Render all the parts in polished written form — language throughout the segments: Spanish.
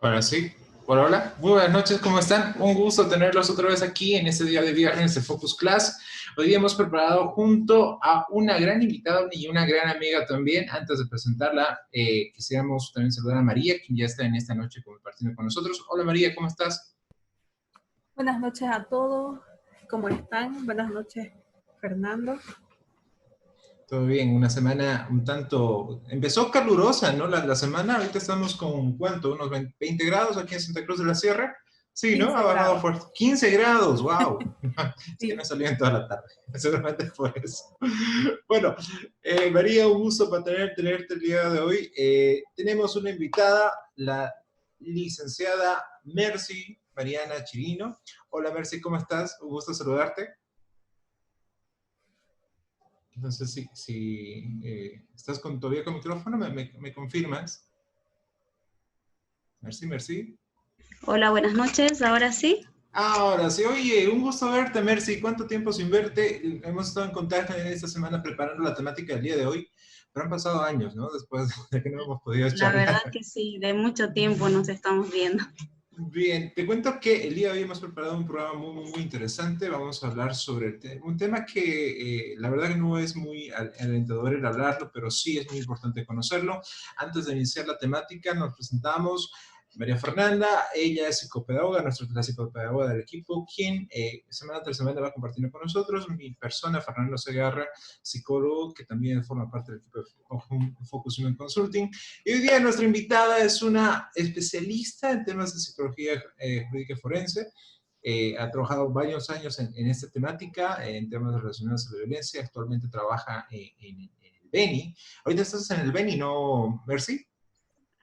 Ahora sí. Hola, hola. Muy buenas noches, ¿cómo están? Un gusto tenerlos otra vez aquí en este día de viernes de Focus Class. Hoy día hemos preparado junto a una gran invitada y una gran amiga también, antes de presentarla, quisiéramos también saludar a María, quien ya está en esta noche compartiendo con nosotros. Hola María, ¿cómo estás? Buenas noches a todos, ¿cómo están? Buenas noches, Fernando. Todo bien, una semana un tanto, empezó calurosa, ¿no? La semana, ahorita estamos con, ¿cuánto? Unos 20 grados aquí en Santa Cruz de la Sierra. Sí, ¿no? Ha 15 bajado grados. fuerte. 15 grados, wow. Es que no Sí. salí en toda la tarde, seguramente fue eso. Bueno, María, un gusto para tenerte el día de hoy. Tenemos una invitada, la licenciada Mercy Mariana Chirino. Hola Mercy, ¿cómo estás? Un gusto saludarte. No sé si estás todavía con micrófono, ¿me confirmas? Merci, merci. Hola, buenas noches, ahora sí. Ahora sí, oye, un gusto verte, Mercy. ¿Cuánto tiempo sin verte? Hemos estado en contacto en esta semana preparando la temática del día de hoy, pero han pasado años, ¿no? Después de que no hemos podido La verdad charlar. que sí, de mucho tiempo nos estamos viendo. Bien, te cuento que el día de hoy hemos preparado un programa muy interesante. Vamos a hablar sobre un tema que la verdad que no es muy alentador el hablarlo, pero sí es muy importante conocerlo. Antes de iniciar la temática, nos presentamos. María Fernanda, ella es psicopedagoga, la psicopedagoga del equipo, quien semana tras semana va compartiendo con nosotros. Mi persona, Fernando Segarra, psicólogo, que también forma parte del equipo de Focus Human Consulting. Y hoy día nuestra invitada es una especialista en temas de psicología jurídica forense. Ha trabajado varios años en esta temática, en temas relacionados a la violencia. Actualmente trabaja en el BENI. Ahorita estás en el BENI, ¿no, Mercy?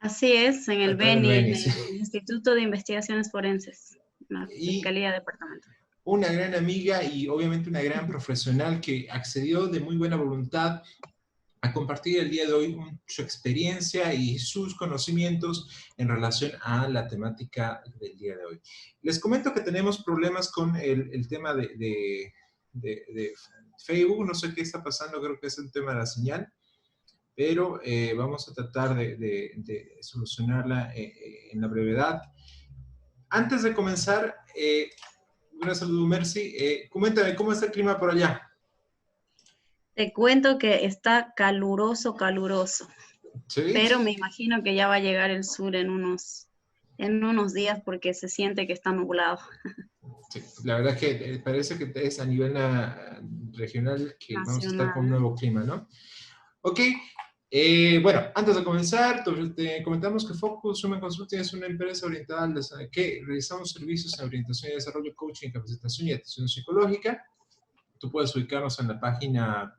Así es, en el Está en el BENI, en BENI, sí. el Instituto de Investigaciones Forenses, la Y Fiscalía Departamento. una gran amiga y obviamente una gran profesional que accedió de muy buena voluntad a compartir el día de hoy su experiencia y sus conocimientos en relación a la temática del día de hoy. Les comento que tenemos problemas con el tema de Facebook, no sé qué está pasando, creo que es el tema de la señal, pero vamos a tratar de solucionarla en la brevedad. Antes de comenzar, un saludo, Mercy. Coméntame, ¿cómo está el clima por allá? Te cuento que está caluroso, caluroso, ¿Sí? pero me imagino que ya va a llegar el sur en unos días porque se siente que está nublado. Sí, la verdad es que parece que es a nivel regional que vamos a estar con un Nacional. nuevo clima, ¿no? Ok, bueno, antes de comenzar, te comentamos que Focus Human Consulting es una empresa orientada al que realizamos servicios en orientación y desarrollo, coaching, capacitación y atención psicológica. Tú puedes ubicarnos en la página,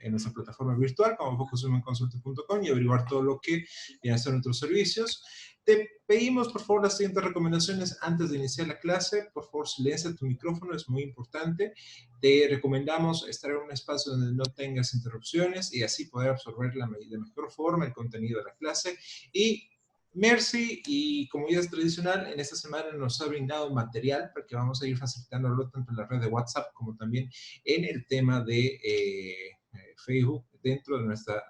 en nuestra plataforma virtual, como focushumanconsulting.com, y averiguar todo lo que vienen a ser nuestros servicios. Te pedimos, por favor, las siguientes recomendaciones antes de iniciar la clase. Por favor, silencia tu micrófono, es muy importante. Te recomendamos estar en un espacio donde no tengas interrupciones y así poder absorber de mejor forma el contenido de la clase. Y Mercy, y como ya es tradicional, en esta semana nos ha brindado material porque vamos a ir facilitándolo tanto en la red de WhatsApp como también en el tema de Facebook dentro de nuestra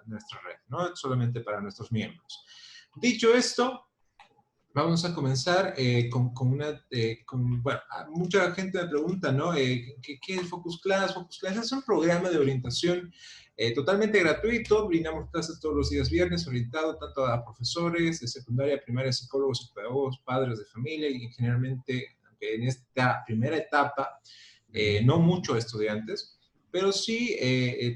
red, ¿no? Solamente para nuestros miembros. Dicho esto, vamos a comenzar con una, bueno, mucha gente me pregunta, ¿no? ¿Qué es Focus Class? Focus Class es un programa de orientación totalmente gratuito. Brindamos clases todos los días viernes, orientado tanto a profesores de secundaria, primaria, psicólogos, pedagogos, padres de familia y generalmente, aunque en esta primera etapa, no muchos estudiantes, pero sí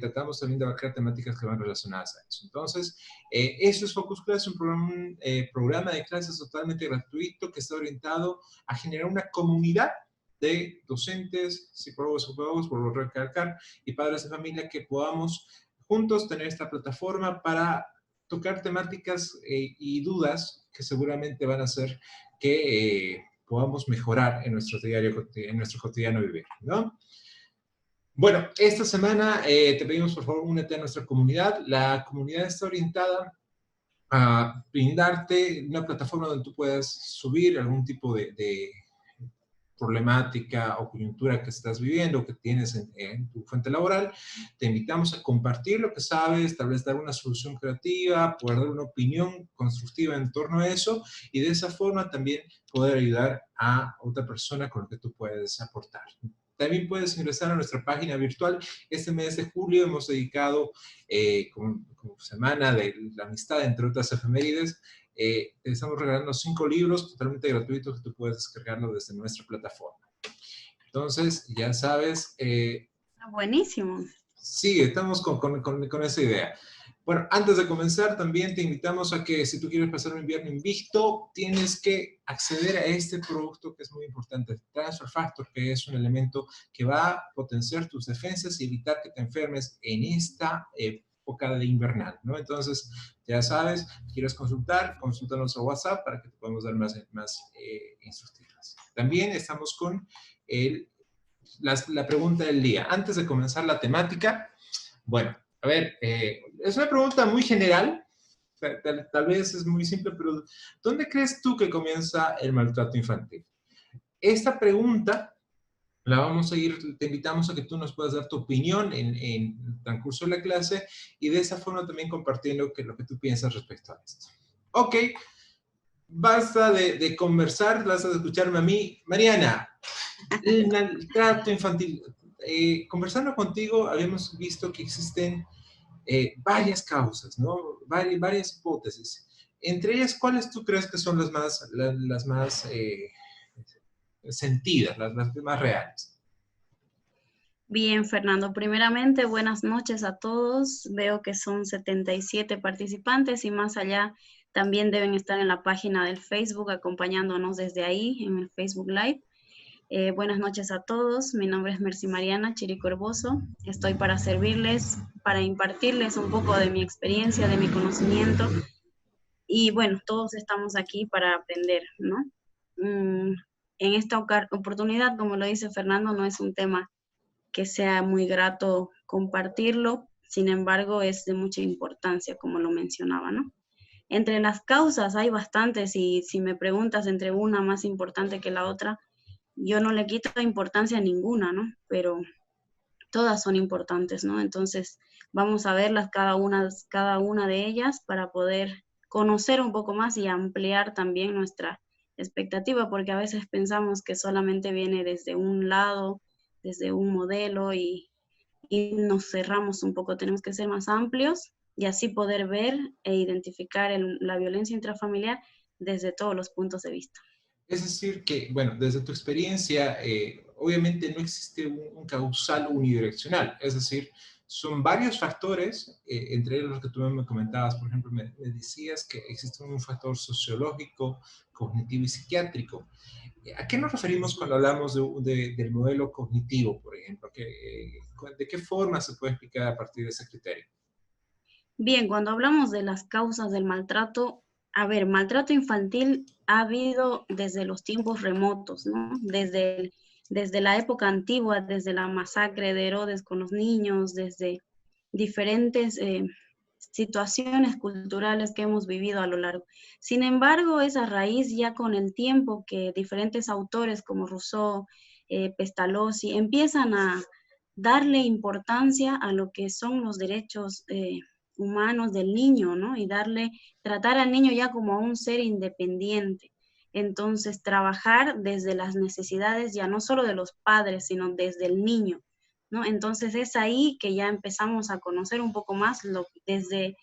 tratamos también de abarcar temáticas que van relacionadas a eso. Entonces, eso es Focus Class, un programa de clases totalmente gratuito que está orientado a generar una comunidad de docentes, psicólogos, pedagogos, por recalcar, y padres de familia que podamos juntos tener esta plataforma para tocar temáticas y dudas que seguramente van a hacer que podamos mejorar en en nuestro cotidiano vivir, ¿no? Bueno, esta semana te pedimos por favor únete a nuestra comunidad. La comunidad está orientada a brindarte una plataforma donde tú puedas subir algún tipo problemática o coyuntura que estás viviendo o que tienes en tu fuente laboral, te invitamos a compartir lo que sabes, tal vez dar una solución creativa, poder dar una opinión constructiva en torno a eso y de esa forma también poder ayudar a otra persona con lo que tú puedes aportar. También puedes ingresar a nuestra página virtual. Este mes de julio hemos dedicado como semana de la amistad, entre otras efemérides, te estamos regalando 5 libros totalmente gratuitos que tú puedes descargarlo desde nuestra plataforma. Entonces, ya sabes. Buenísimo. Sí, estamos con esa idea. Bueno, antes de comenzar, también te invitamos a que si tú quieres pasar un invierno invicto, tienes que acceder a este producto que es muy importante, Transfer Factor, que es un elemento que va a potenciar tus defensas y evitar que te enfermes en esta época de invernal, ¿no? Entonces, ya sabes, quieres consúltanos a WhatsApp para que te podamos dar más instrucciones. También estamos con la pregunta del día. Antes de comenzar la temática, bueno, a ver, es una pregunta muy general, tal vez es muy simple, pero ¿dónde crees tú que comienza el maltrato infantil? Esta pregunta la vamos a ir, te invitamos a que tú nos puedas dar tu opinión en el transcurso de la clase y de esa forma también compartiendo lo que tú piensas respecto a esto. Ok, basta de conversar, basta de escucharme a mí. Mariana, el maltrato infantil. Conversando contigo, habíamos visto que existen varias causas, ¿no? Varias hipótesis. Entre ellas, ¿cuáles tú crees que son las más sentidas, las más reales? Bien, Fernando, primeramente, buenas noches a todos. Veo que son 77 participantes y más allá también deben estar en la página del Facebook acompañándonos desde ahí en el Facebook Live. Buenas noches a todos, mi nombre es Mercy Mariana Chirico Herboso, estoy para servirles, para impartirles un poco de mi experiencia, de mi conocimiento y bueno, todos estamos aquí para aprender, ¿no? En esta oportunidad, como lo dice Fernando, no es un tema que sea muy grato compartirlo, sin embargo es de mucha importancia, como lo mencionaba, ¿no? Entre las causas hay bastantes y si me preguntas entre una más importante que la otra, yo no le quito importancia a ninguna, ¿no? Pero todas son importantes, ¿no? Entonces vamos a verlas cada una de ellas para poder conocer un poco más y ampliar también nuestra expectativa, porque a veces pensamos que solamente viene desde un lado, desde un modelo y nos cerramos un poco. Tenemos que ser más amplios y así poder ver e identificar la violencia intrafamiliar desde todos los puntos de vista. Es decir que, bueno, desde tu experiencia, obviamente no existe un causal unidireccional, es decir, son varios factores, entre ellos los que tú me comentabas, por ejemplo, me decías que existe un factor sociológico, cognitivo y psiquiátrico. ¿A qué nos referimos cuando hablamos del modelo cognitivo, por ejemplo? ¿De qué forma se puede explicar a partir de ese criterio? Bien, cuando hablamos de las causas del maltrato, a ver, maltrato infantil ha habido desde los tiempos remotos, ¿no? Desde la época antigua, desde la masacre de Herodes con los niños, desde diferentes situaciones culturales que hemos vivido a lo largo. Sin embargo, es a raíz ya con el tiempo que diferentes autores como Rousseau, Pestalozzi, empiezan a darle importancia a lo que son los derechos humanos del niño, ¿no? Y tratar al niño ya como a un ser independiente. Entonces, trabajar desde las necesidades ya no solo de los padres, sino desde el niño, ¿no? Entonces, es ahí que ya empezamos a conocer un poco más desde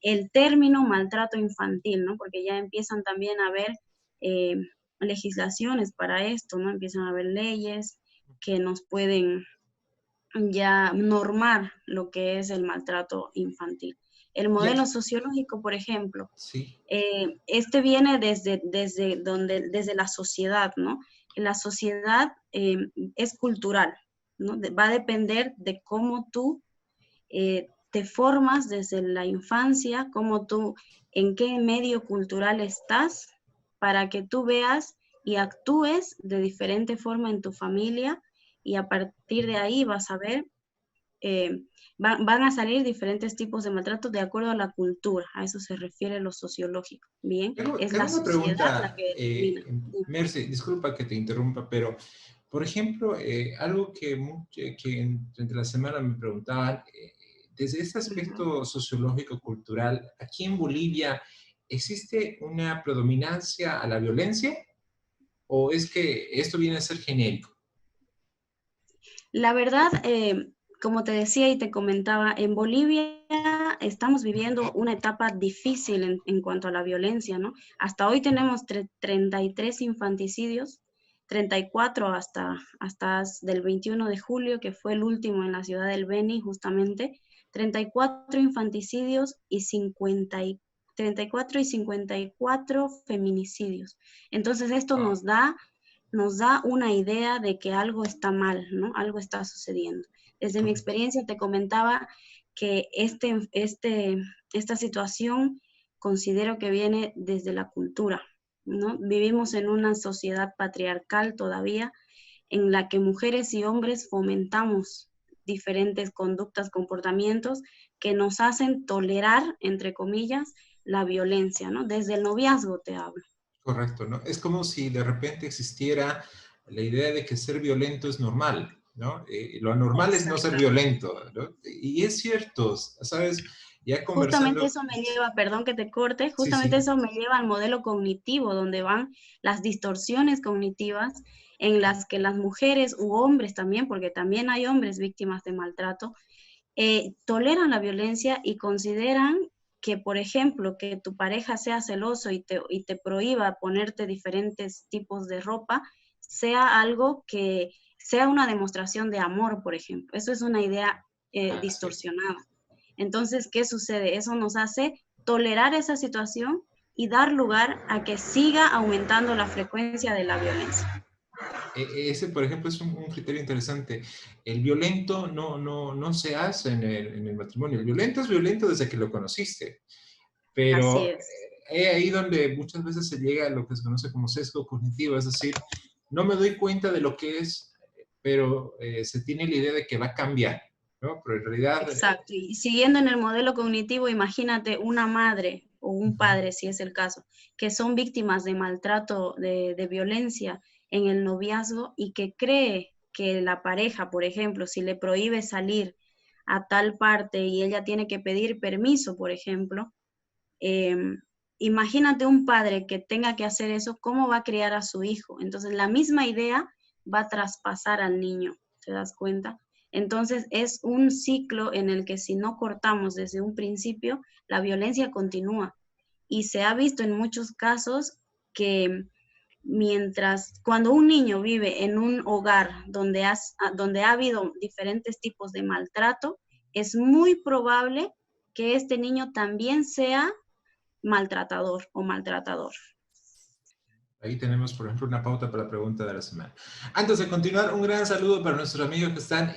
el término maltrato infantil, ¿no? Porque ya empiezan también a haber legislaciones para esto, ¿no? Empiezan a haber leyes que nos pueden ya normar lo que es el maltrato infantil. El modelo sociológico, por ejemplo, sí. Este viene desde la sociedad, ¿no? La sociedad es cultural, ¿no? Va a depender de cómo tú te formas desde la infancia, en qué medio cultural estás, para que tú veas y actúes de diferente forma en tu familia y a partir de ahí vas a ver van a salir diferentes tipos de maltrato de acuerdo a la cultura. A eso se refiere lo sociológico. Bien, es Tengo la una sociedad la pregunta, que determina. Mercy, disculpa que te interrumpa, pero, por ejemplo, algo que entre la semana me preguntaban, desde este aspecto sociológico, cultural, aquí en Bolivia, ¿existe una predominancia a la violencia? ¿O es que esto viene a ser genérico? La verdad, como te decía y te comentaba, en Bolivia estamos viviendo una etapa difícil en cuanto a la violencia, ¿no? Hasta hoy tenemos 33 infanticidios, 34 hasta del 21 de julio, que fue el último en la ciudad del Beni, justamente, 34 infanticidios y 34 y 54 feminicidios. Entonces esto Ah, nos da una idea de que algo está mal, ¿no? Algo está sucediendo. Desde mi correcto. experiencia te comentaba que esta situación considero que viene desde la cultura, ¿no? Vivimos en una sociedad patriarcal todavía en la que mujeres y hombres fomentamos diferentes conductas, comportamientos que nos hacen tolerar, entre comillas, la violencia, ¿no? Desde el noviazgo te hablo. Correcto, ¿no? Es como si de repente existiera la idea de que ser violento es normal, ¿no? Lo anormal es no ser Exacto. violento, ¿no? Y es cierto, ¿sabes? Ya Justamente conversando, eso me lleva, perdón que te corte, sí, justamente sí, eso me lleva al modelo cognitivo, donde van las distorsiones cognitivas en las que las mujeres u hombres también, porque también hay hombres víctimas de maltrato, toleran la violencia y consideran que, por ejemplo, que tu pareja sea celoso y te prohíba ponerte diferentes tipos de ropa, sea algo que sea una demostración de amor, por ejemplo. Eso es una idea sí. distorsionada. Entonces, ¿qué sucede? Eso nos hace tolerar esa situación y dar lugar a que siga aumentando la frecuencia de la violencia. Ese, por ejemplo, es un criterio interesante. El violento no se hace en el matrimonio. El violento es violento desde que lo conociste. Así Pero es. es ahí donde muchas veces se llega a lo que se conoce como sesgo cognitivo, es decir, no me doy cuenta de lo que es, pero se tiene la idea de que va a cambiar, ¿no? Pero en realidad, Exacto. Y siguiendo en el modelo cognitivo, imagínate una madre o un padre, si es el caso, que son víctimas de maltrato, de violencia en el noviazgo y que cree que la pareja, por ejemplo, si le prohíbe salir a tal parte y ella tiene que pedir permiso, por ejemplo, eh, imagínate un padre que tenga que hacer eso, ¿cómo va a criar a su hijo? Entonces, la misma idea va a traspasar al niño, ¿te das cuenta? Entonces, es un ciclo en el que si no cortamos desde un principio, la violencia continúa. Y se ha visto en muchos casos que cuando un niño vive en un hogar donde ha habido diferentes tipos de maltrato, es muy probable que este niño también sea maltratador o maltratador. ahí tenemos, por ejemplo, una pauta para la pregunta de la semana. Antes de continuar, un gran saludo para nuestros amigos que están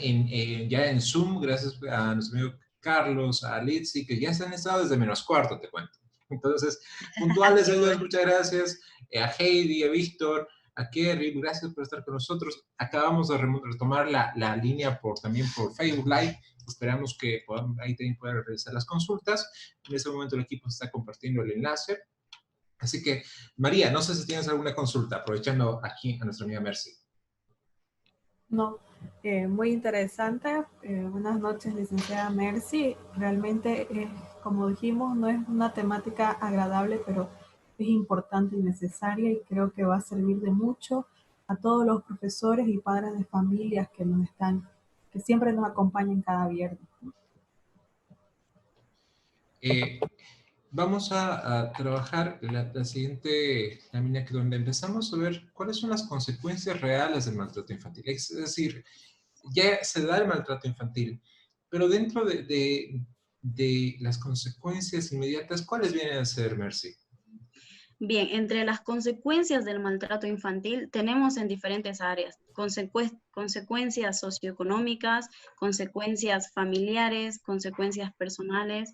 ya en Zoom. Gracias a nuestro amigo Carlos, a Litsi, que ya se han estado desde -4, te cuento. Entonces, puntuales Qué ellos, bueno. muchas gracias. A Heidi, a Víctor, a Kerry, gracias por estar con nosotros. Acabamos de retomar la línea también por Facebook Live. Esperamos que ahí también puedan realizar las consultas. En este momento el equipo está compartiendo el enlace. Así que, María, no sé si tienes alguna consulta, aprovechando aquí a nuestra amiga Mercy. No, muy interesante. Buenas noches, licenciada Mercy. Realmente, como dijimos, no es una temática agradable, pero es importante y necesaria y creo que va a servir de mucho a todos los profesores y padres de familias que siempre nos acompañan cada viernes. Eh, Vamos a trabajar la siguiente lámina, donde empezamos a ver cuáles son las consecuencias reales del maltrato infantil. Es decir, ya se da el maltrato infantil, pero dentro de las consecuencias inmediatas, ¿cuáles vienen a ser, Mercy? Bien, entre las consecuencias del maltrato infantil tenemos en diferentes áreas, consecuencias socioeconómicas, consecuencias familiares, consecuencias personales.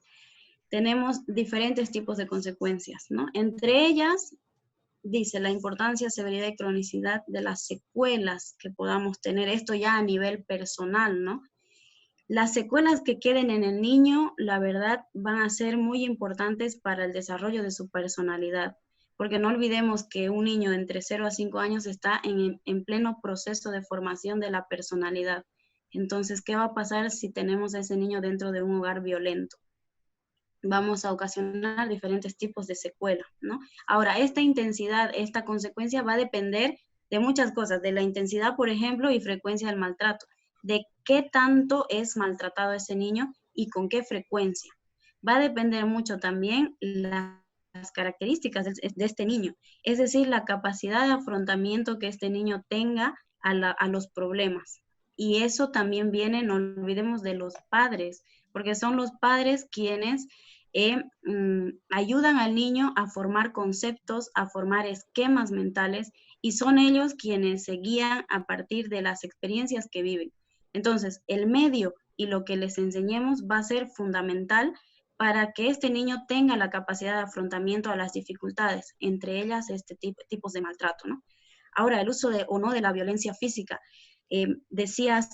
Tenemos diferentes tipos de consecuencias, ¿no? Entre ellas, dice la importancia, severidad y cronicidad de las secuelas que podamos tener, esto ya a nivel personal, ¿no? Las secuelas que queden en el niño, la verdad, van a ser muy importantes para el desarrollo de su personalidad, porque no olvidemos que un niño de entre 0 a 5 años está en pleno proceso de formación de la personalidad. Entonces, ¿qué va a pasar si tenemos a ese niño dentro de un hogar violento? Vamos a ocasionar diferentes tipos de secuela, ¿no? Ahora, esta intensidad, esta consecuencia va a depender de muchas cosas, de la intensidad, por ejemplo, y frecuencia del maltrato, de qué tanto es maltratado ese niño y con qué frecuencia. Va a depender mucho también las características de este niño, es decir, la capacidad de afrontamiento que este niño tenga a los problemas. Y eso también viene, no olvidemos, de los padres, porque son los padres quienes ayudan al niño a formar conceptos, a formar esquemas mentales, y son ellos quienes se guían a partir de las experiencias que viven. Entonces, el medio y lo que les enseñemos va a ser fundamental para que este niño tenga la capacidad de afrontamiento a las dificultades, entre ellas tipos de maltrato, ¿no? Ahora, el uso o no de la violencia física. Decías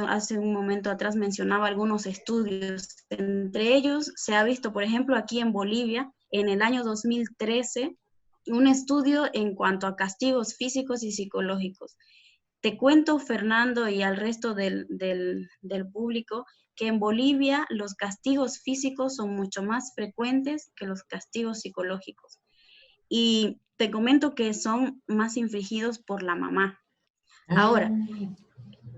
hace un momento atrás, mencionaba algunos estudios. Entre ellos se ha visto, por ejemplo, aquí en Bolivia, en el año 2013, un estudio en cuanto a castigos físicos y psicológicos. Te cuento, Fernando, y al resto del público, que en Bolivia los castigos físicos son mucho más frecuentes que los castigos psicológicos. Y te comento que son más infligidos por la mamá. Ahora,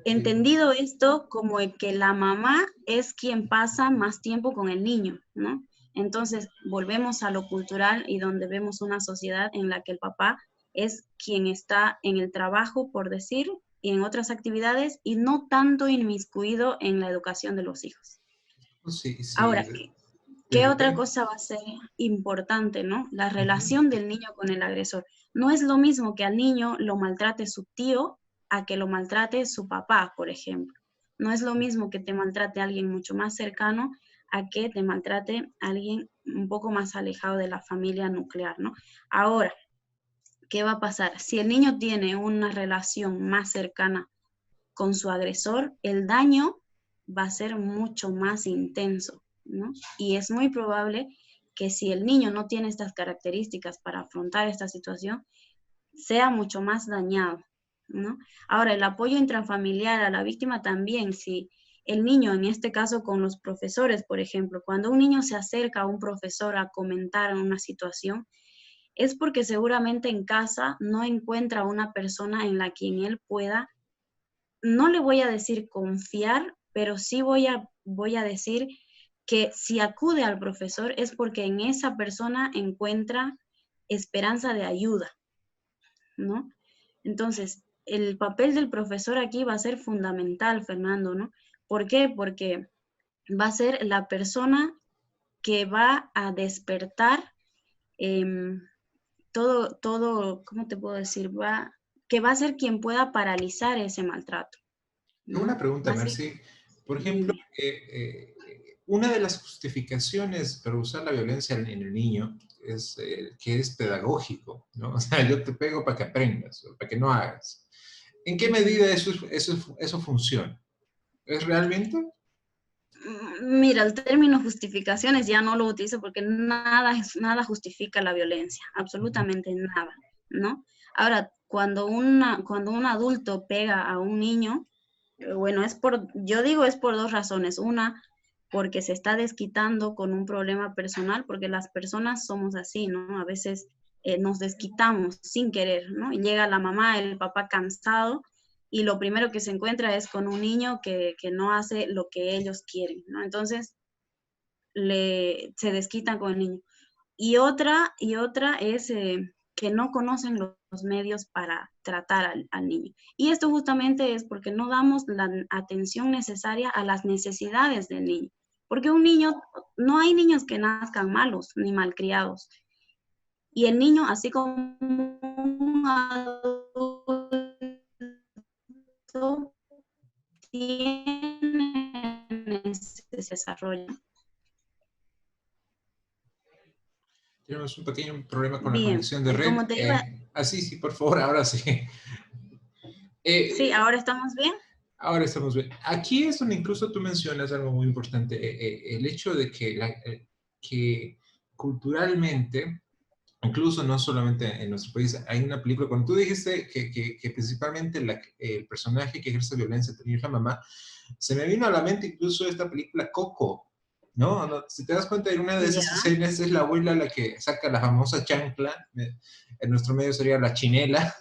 entendido esto como que la mamá es quien pasa más tiempo con el niño, ¿no? Entonces, volvemos a lo cultural y donde vemos una sociedad en la que el papá es quien está en el trabajo, por decir, y en otras actividades, y no tanto inmiscuido en la educación de los hijos. Sí, sí. Ahora, ¿qué otra cosa va a ser importante, no? La relación del niño con el agresor. No es lo mismo que al niño lo maltrate su tío a que lo maltrate su papá, por ejemplo. No es lo mismo que te maltrate a alguien mucho más cercano a que te maltrate a alguien un poco más alejado de la familia nuclear, ¿no? Ahora, ¿qué va a pasar? Si el niño tiene una relación más cercana con su agresor, el daño va a ser mucho más intenso, ¿no? Y es muy probable que si el niño no tiene estas características para afrontar esta situación, sea mucho más dañado, ¿no? Ahora, el apoyo intrafamiliar a la víctima también, si el niño, en este caso con los profesores, por ejemplo, cuando un niño se acerca a un profesor a comentar una situación, es porque seguramente en casa no encuentra una persona en la quien él pueda, no le voy a decir confiar, pero sí voy a decir que si acude al profesor es porque en esa persona encuentra esperanza de ayuda, ¿no? Entonces, el papel del profesor aquí va a ser fundamental, Fernando, ¿no? ¿Por qué? Porque va a ser la persona que va a despertar todo, ¿cómo te puedo decir? Que va a ser quien pueda paralizar ese maltrato, ¿no? Una pregunta, Mercy. Por ejemplo, una de las justificaciones para usar la violencia en el niño es que es pedagógico, ¿no? O sea, yo te pego para que aprendas, para que no hagas. ¿En qué medida eso funciona? ¿Es realmente? Mira, el término justificaciones ya no lo utilizo porque nada justifica la violencia, absolutamente nada, ¿no? Ahora, cuando un adulto pega a un niño, bueno, yo digo es por dos razones. Una, porque se está desquitando con un problema personal, porque las personas somos así, ¿no? A veces nos desquitamos sin querer, ¿no? Y llega la mamá, el papá cansado, y lo primero que se encuentra es con un niño que no hace lo que ellos quieren, ¿no? Entonces, se desquitan con el niño. Y otra es que no conocen los medios para tratar al niño. Y esto justamente es porque no damos la atención necesaria a las necesidades del niño. Porque no hay niños que nazcan malos ni malcriados. Y el niño, así como un adulto, tiene ese desarrollo. Tenemos un pequeño problema con la Bien, conexión de red. como te iba... Sí, por favor, ahora sí. Sí, ahora estamos bien. Ahora estamos bien. Aquí es donde incluso tú mencionas algo muy importante, el hecho de que culturalmente, incluso no solamente en nuestro país, hay una película, cuando tú dijiste que principalmente el personaje que ejerce violencia tenía la mamá, se me vino a la mente incluso esta película Coco, ¿no? Si te das cuenta, en una de esas Ya, escenas es la abuela la que saca la famosa chancla, en nuestro medio sería la chinela,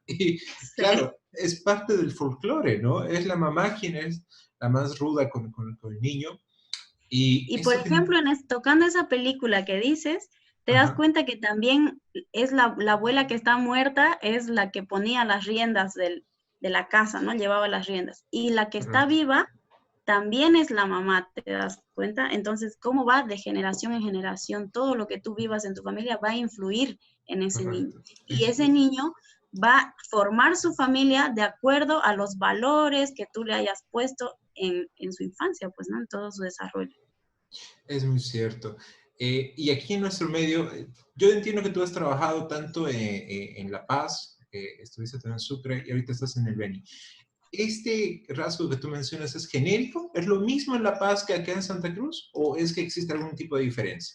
y sí. claro, es parte del folclore, ¿no? Es la mamá quien es la más ruda con el niño, y Y por eso ejemplo, tocando esa película que dices, te das ajá, cuenta que también es la abuela que está muerta, es la que ponía las riendas de la casa, ¿no? Llevaba las riendas. Y la que está correcto, viva también es la mamá, ¿te das cuenta? Entonces, ¿cómo va de generación en generación? Todo lo que tú vivas en tu familia va a influir en ese niño. correcto. Y ese niño va a formar su familia de acuerdo a los valores que tú le hayas puesto en su infancia, pues, ¿no? En todo su desarrollo. Es muy cierto. Y aquí en nuestro medio, yo entiendo que tú has trabajado tanto en La Paz, estuviste también en Sucre y ahorita estás en el Beni. ¿Este rasgo que tú mencionas es genérico? ¿Es lo mismo en La Paz que acá en Santa Cruz? ¿O es que existe algún tipo de diferencia?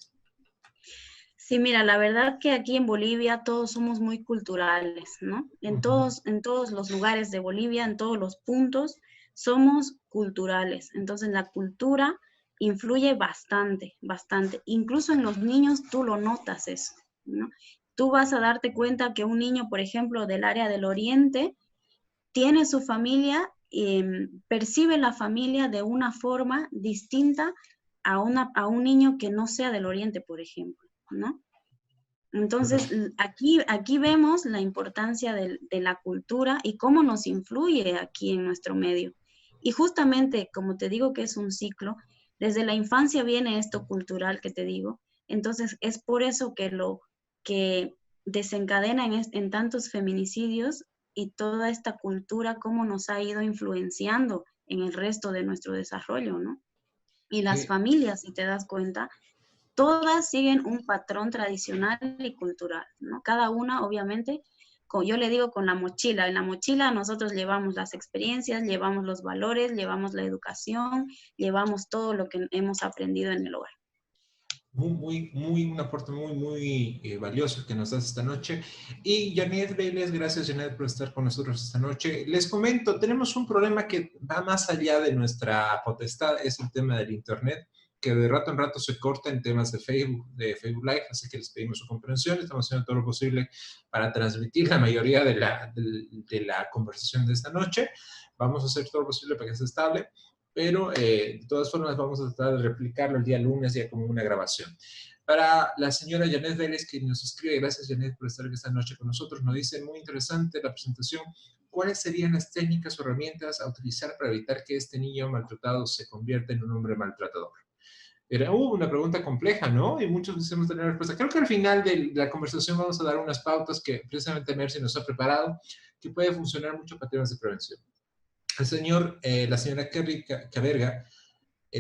Sí, mira, la verdad que aquí en Bolivia todos somos muy culturales, ¿no? Ujú, En todos los lugares de Bolivia, en todos los puntos, somos culturales. Entonces la cultura influye bastante, bastante. Incluso en los niños tú lo notas eso, ¿no? Tú vas a darte cuenta que un niño, por ejemplo, del área del oriente, tiene su familia y percibe la familia de una forma distinta a un niño que no sea del oriente, por ejemplo, ¿no? Entonces, correcto. aquí vemos la importancia de la cultura y cómo nos influye aquí en nuestro medio. Y justamente, como te digo que es un ciclo, desde la infancia viene esto cultural que te digo. Entonces, es por eso que lo que desencadena en tantos feminicidios y toda esta cultura, cómo nos ha ido influenciando en el resto de nuestro desarrollo, ¿no? Y las Eh, familias, si te das cuenta, todas siguen un patrón tradicional y cultural, ¿no? Cada una, obviamente, yo le digo con la mochila. En la mochila nosotros llevamos las experiencias, llevamos los valores, llevamos la educación, llevamos todo lo que hemos aprendido en el hogar. un aporte muy valioso que nos das esta noche. Y Janet Vélez, gracias Janet por estar con nosotros esta noche. Les comento, tenemos un problema que va más allá de nuestra potestad, es el tema del Internet, que de rato en rato se corta en temas de Facebook Live, así que les pedimos su comprensión, estamos haciendo todo lo posible para transmitir la mayoría de la conversación de esta noche. Vamos a hacer todo lo posible para que sea estable, pero de todas formas vamos a tratar de replicarlo el día lunes ya como una grabación. Para la señora Janet Vélez, que nos escribe, gracias Janet por estar esta noche con nosotros, nos dice, muy interesante la presentación, ¿cuáles serían las técnicas o herramientas a utilizar para evitar que este niño maltratado se convierta en un hombre maltratador? Era una pregunta compleja, ¿no? Y muchos deseamos tener respuesta. Creo que al final de la conversación vamos a dar unas pautas que precisamente Mercy nos ha preparado, que puede funcionar mucho para temas de prevención. La señora Kerry Caberga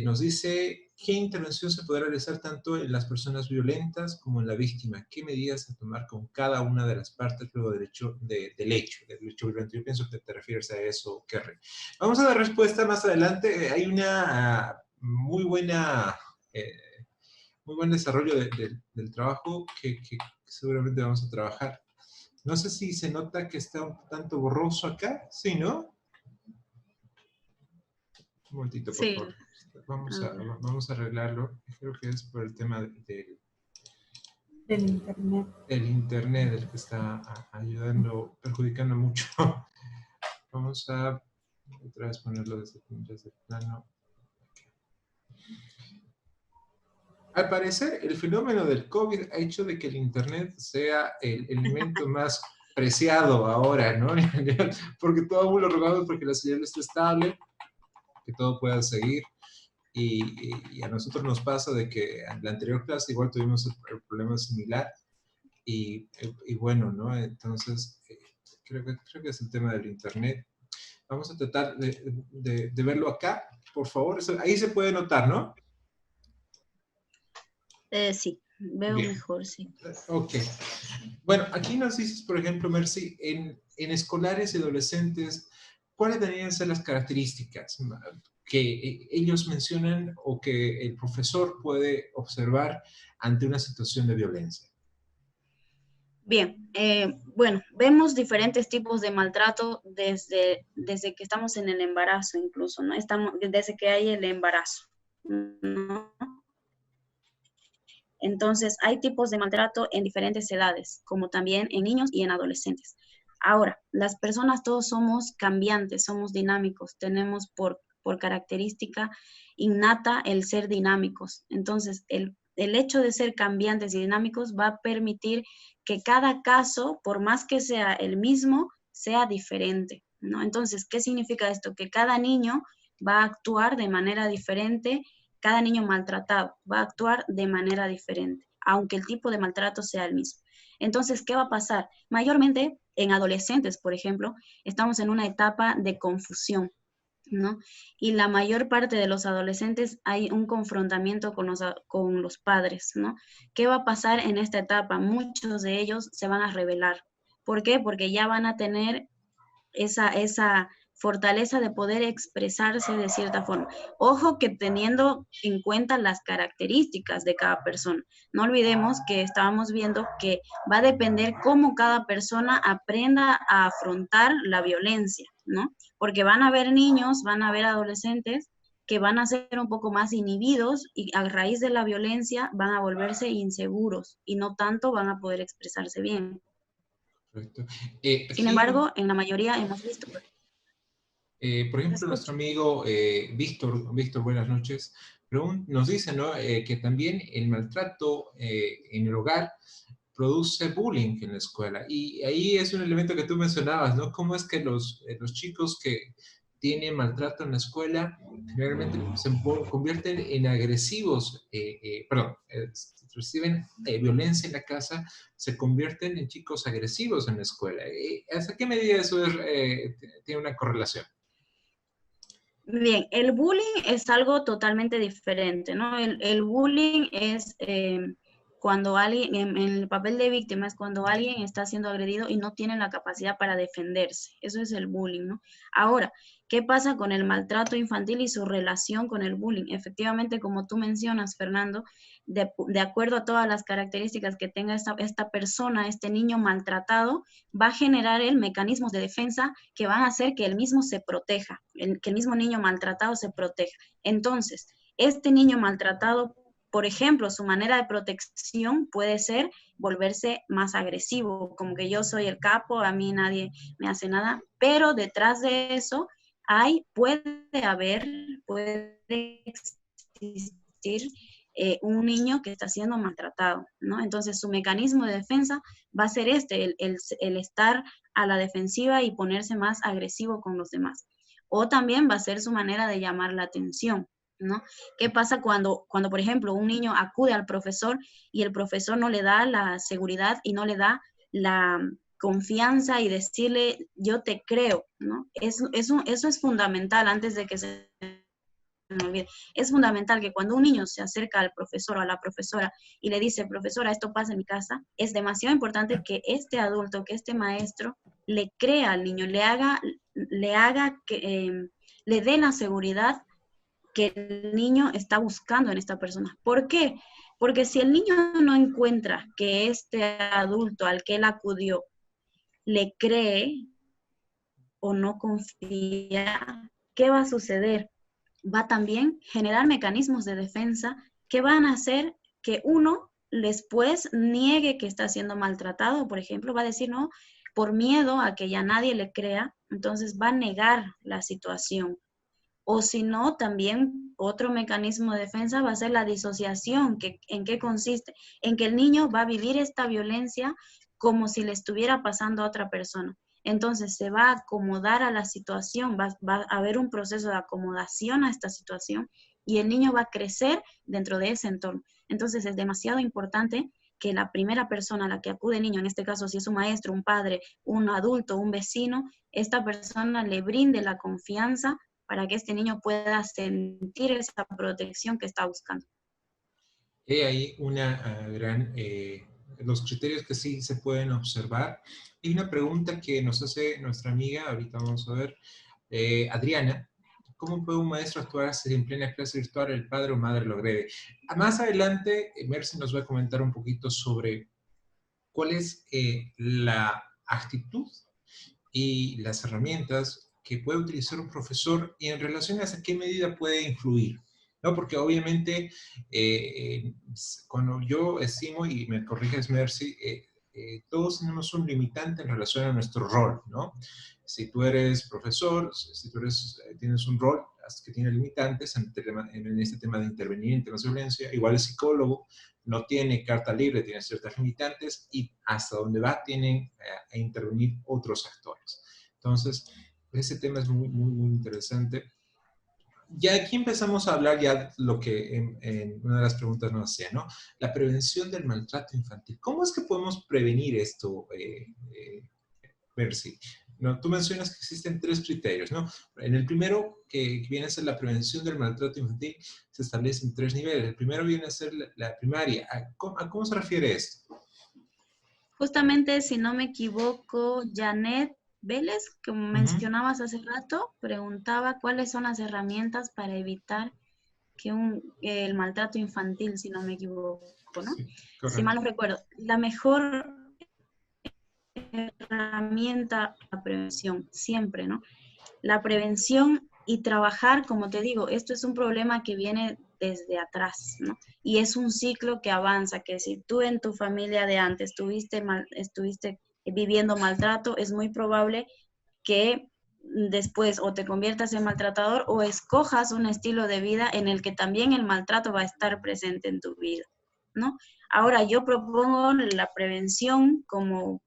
nos dice, ¿qué intervención se podrá realizar tanto en las personas violentas como en la víctima? ¿Qué medidas a tomar con cada una de las partes luego del hecho violento? Yo pienso que te refieres a eso, Kerry. Vamos a dar respuesta más adelante. Hay una eh, muy buen desarrollo del trabajo que seguramente vamos a trabajar. No sé si se nota que está un tanto borroso acá. Sí, ¿no? Un momentito, por Sí, favor. a ver. Vamos a arreglarlo. Creo que es por el tema Del internet. del internet el que está ayudando, perjudicando mucho. Vamos a otra vez ponerlo desde el plano. Al parecer, el fenómeno del COVID ha hecho de que el internet sea el elemento más preciado ahora, ¿no? Porque todo el mundo lo rogamos porque la señal esté estable, que todo pueda seguir. Y a nosotros nos pasa de que en la anterior clase igual tuvimos el problema similar y bueno, ¿no? Entonces, creo que es el tema del Internet. Vamos a tratar de verlo acá, por favor. Ahí se puede notar, ¿no? Sí, veo Bien, mejor, sí. ok. Bueno, aquí nos dices, por ejemplo, Mercy, en escolares y adolescentes, ¿cuáles deberían ser las características que ellos mencionan o que el profesor puede observar ante una situación de violencia? Bien, bueno, vemos diferentes tipos de maltrato desde que estamos en el embarazo incluso, ¿no? Desde que hay el embarazo, ¿no? Entonces, hay tipos de maltrato en diferentes edades, como también en niños y en adolescentes. Ahora, las personas todos somos cambiantes, somos dinámicos, tenemos por característica innata el ser dinámicos. Entonces, el hecho de ser cambiantes y dinámicos va a permitir que cada caso, por más que sea el mismo, sea diferente, ¿no? Entonces, ¿qué significa esto? Que cada niño va a actuar de manera diferente, cada niño maltratado va a actuar de manera diferente, aunque el tipo de maltrato sea el mismo. Entonces, ¿qué va a pasar? Mayormente en adolescentes, por ejemplo, estamos en una etapa de confusión, ¿no? Y la mayor parte de los adolescentes hay un confrontamiento con los padres, ¿no? ¿Qué va a pasar en esta etapa? Muchos de ellos se van a rebelar. ¿Por qué? Porque ya van a tener esa fortaleza de poder expresarse de cierta forma. Ojo que teniendo en cuenta las características de cada persona. No olvidemos que estábamos viendo que va a depender cómo cada persona aprenda a afrontar la violencia, ¿no? Porque van a haber niños, van a haber adolescentes que van a ser un poco más inhibidos y a raíz de la violencia van a volverse inseguros y no tanto van a poder expresarse bien. Correcto. Sin Aquí, embargo, en la mayoría hemos visto. por ejemplo, nuestro Escucho. amigo Víctor, buenas noches, nos dice, ¿no? Que también el maltrato en el hogar produce bullying en la escuela. Y ahí es un elemento que tú mencionabas, ¿no? ¿Cómo es que los chicos que tienen maltrato en la escuela generalmente se convierten en agresivos, reciben violencia en la casa, se convierten en chicos agresivos en la escuela? ¿Hasta qué medida eso tiene una correlación? Bien, el bullying es algo totalmente diferente, ¿no? El bullying es cuando alguien, en el papel de víctima, es cuando alguien está siendo agredido y no tiene la capacidad para defenderse. Eso es el bullying, ¿no? Ahora, ¿qué pasa con el maltrato infantil y su relación con el bullying? Efectivamente, como tú mencionas, Fernando, de acuerdo a todas las características que tenga esta persona, este niño maltratado, va a generar el mecanismos de defensa que van a hacer que el mismo se proteja, que el mismo niño maltratado se proteja. Entonces, este niño maltratado, por ejemplo, su manera de protección puede ser volverse más agresivo, como que yo soy el capo, a mí nadie me hace nada, pero detrás de eso puede existir un niño que está siendo maltratado, ¿no? Entonces su mecanismo de defensa va a ser el estar a la defensiva y ponerse más agresivo con los demás. O también va a ser su manera de llamar la atención, ¿no? ¿Qué pasa cuando, por ejemplo, un niño acude al profesor y el profesor no le da la seguridad y no le da la confianza y decirle, yo te creo, ¿no? Eso es fundamental antes de que se me olvide. Es fundamental que cuando un niño se acerca al profesor o a la profesora y le dice, profesora, esto pasa en mi casa, es demasiado importante que este adulto, que este maestro, le crea al niño, le dé la seguridad que el niño está buscando en esta persona. ¿Por qué? Porque si el niño no encuentra que este adulto al que él acudió le cree o no confía, ¿qué va a suceder? Va a también generar mecanismos de defensa que van a hacer que uno después niegue que está siendo maltratado, por ejemplo, va a decir no, por miedo a que ya nadie le crea, entonces va a negar la situación. O si no, también otro mecanismo de defensa va a ser la disociación. ¿En qué consiste? En que el niño va a vivir esta violencia como si le estuviera pasando a otra persona. Entonces se va a acomodar a la situación, va a haber un proceso de acomodación a esta situación y el niño va a crecer dentro de ese entorno. Entonces es demasiado importante que la primera persona a la que acude el niño, en este caso si es un maestro, un padre, un adulto, un vecino, esta persona le brinde la confianza para que este niño pueda sentir esa protección que está buscando. Hay una los criterios que sí se pueden observar. Y una pregunta que nos hace nuestra amiga, ahorita vamos a ver, Adriana, ¿cómo puede un maestro actuar si en plena clase virtual el padre o madre lo agrede? Más adelante, Mercy nos va a comentar un poquito sobre cuál es la actitud y las herramientas que puede utilizar un profesor y en relación a qué medida puede influir, ¿no? Porque obviamente, cuando yo estimo, y me corriges Mercy, todos tenemos un limitante en relación a nuestro rol, ¿no? Si tú eres profesor, si tú tienes un rol que tiene limitantes en este tema de intervenir en temas de violencia, igual el psicólogo no tiene carta libre, tiene ciertas limitantes y hasta donde va tienen a intervenir otros actores. Entonces, ese tema es muy, muy, muy interesante. Ya aquí empezamos a hablar ya lo que en una de las preguntas nos hacía, ¿no? La prevención del maltrato infantil. ¿Cómo es que podemos prevenir esto, Mercy? ¿No? Tú mencionas que existen 3 criterios, ¿no? En el primero, que viene a ser la prevención del maltrato infantil, se establecen 3 niveles. El primero viene a ser la primaria. ¿A cómo se refiere esto? Justamente, si no me equivoco, Janet Vélez, como mencionabas hace rato, preguntaba cuáles son las herramientas para evitar que el maltrato infantil, si no me equivoco, ¿no? Sí, Si mal correcto. no recuerdo, la mejor herramienta, la prevención, siempre, ¿no? La prevención y trabajar, como te digo, esto es un problema que viene desde atrás, ¿no? Y es un ciclo que avanza, que si tú en tu familia de antes estuviste viviendo maltrato, es muy probable que después o te conviertas en maltratador o escojas un estilo de vida en el que también el maltrato va a estar presente en tu vida, ¿no? Ahora, yo propongo la prevención como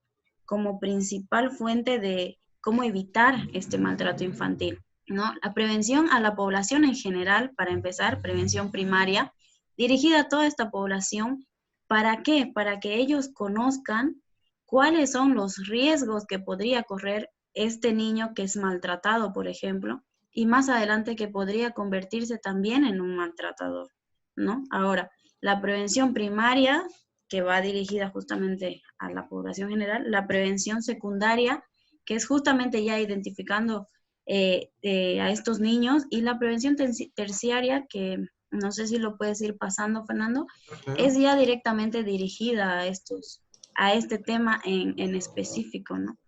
principal fuente de cómo evitar este maltrato infantil, ¿no? La prevención a la población en general, para empezar, prevención primaria, dirigida a toda esta población. ¿Para qué? Para que ellos conozcan cuáles son los riesgos que podría correr este niño que es maltratado, por ejemplo, y más adelante que podría convertirse también en un maltratador, ¿no? Ahora, la prevención primaria, que va dirigida justamente a la población general, la prevención secundaria, que es justamente ya identificando a estos niños, y la prevención terciaria, que no sé si lo puedes ir pasando, Fernando, Claro. es ya directamente dirigida a este tema en específico, ¿no?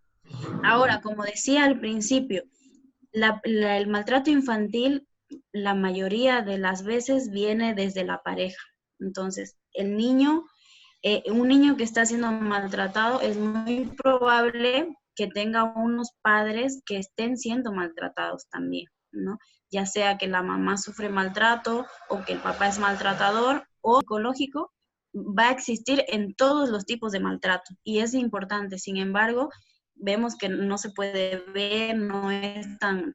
Ahora, como decía al principio, el maltrato infantil la mayoría de las veces viene desde la pareja. Entonces, un niño que está siendo maltratado es muy probable que tenga unos padres que estén siendo maltratados también, ¿no? Ya sea que la mamá sufre maltrato o que el papá es maltratador o psicológico, va a existir en todos los tipos de maltrato y es importante. Sin embargo, vemos que no se puede ver, no es tan